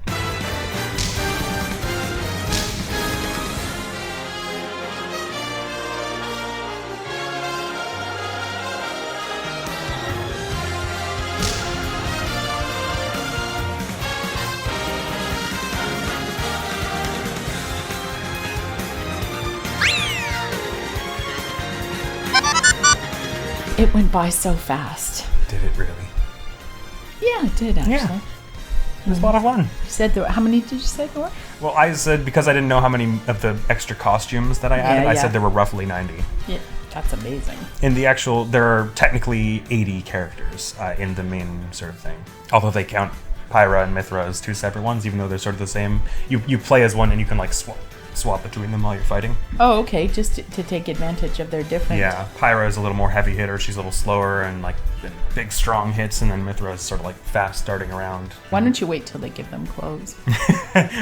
It went by so fast. Did it really? Yeah, it did actually. Yeah. It was a lot of fun. You said how many did you say there were? Well, I said because I didn't know how many of the extra costumes that I added, I yeah. said there were roughly 90. Yeah, that's amazing. In the actual, there are technically 80 characters in the main sort of thing. Although they count Pyra and Mythra as 2 separate ones, even though they're sort of the same. You play as one and you can like swap between them while you're fighting. Oh, okay, just to take advantage of their different... Yeah, Pyra is a little more heavy hitter. She's a little slower and like big, strong hits, and then Mythra is sort of like fast starting around. Why don't you wait till they give them clothes?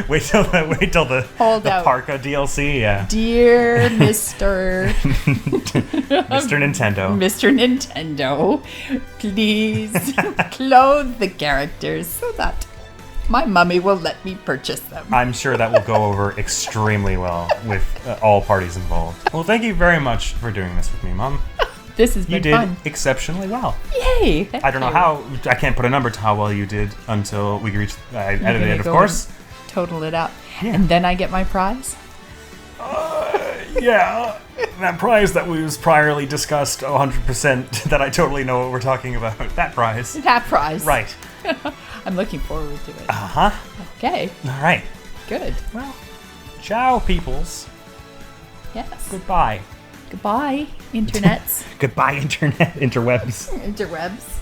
wait till the Hold out. Parka DLC, yeah. Dear Mr. Mr. Nintendo. Mr. Nintendo, please clothe the characters so that my mummy will let me purchase them. I'm sure that will go over extremely well with all parties involved. Well, thank you very much for doing this with me, Mom. This has been fun. You did exceptionally well. Yay! I don't know how, I can't put a number to how well you did until we reach, I edited it, of course. Total it up. Yeah. And then I get my prize? Yeah, that prize that was priorly discussed 100% that I totally know what we're talking about. That prize. That prize. Right. I'm looking forward to it. Uh-huh. Okay. All right. Good. Well, ciao, peoples. Yes. Goodbye. Goodbye, internets. Goodbye, internet, interwebs. Interwebs.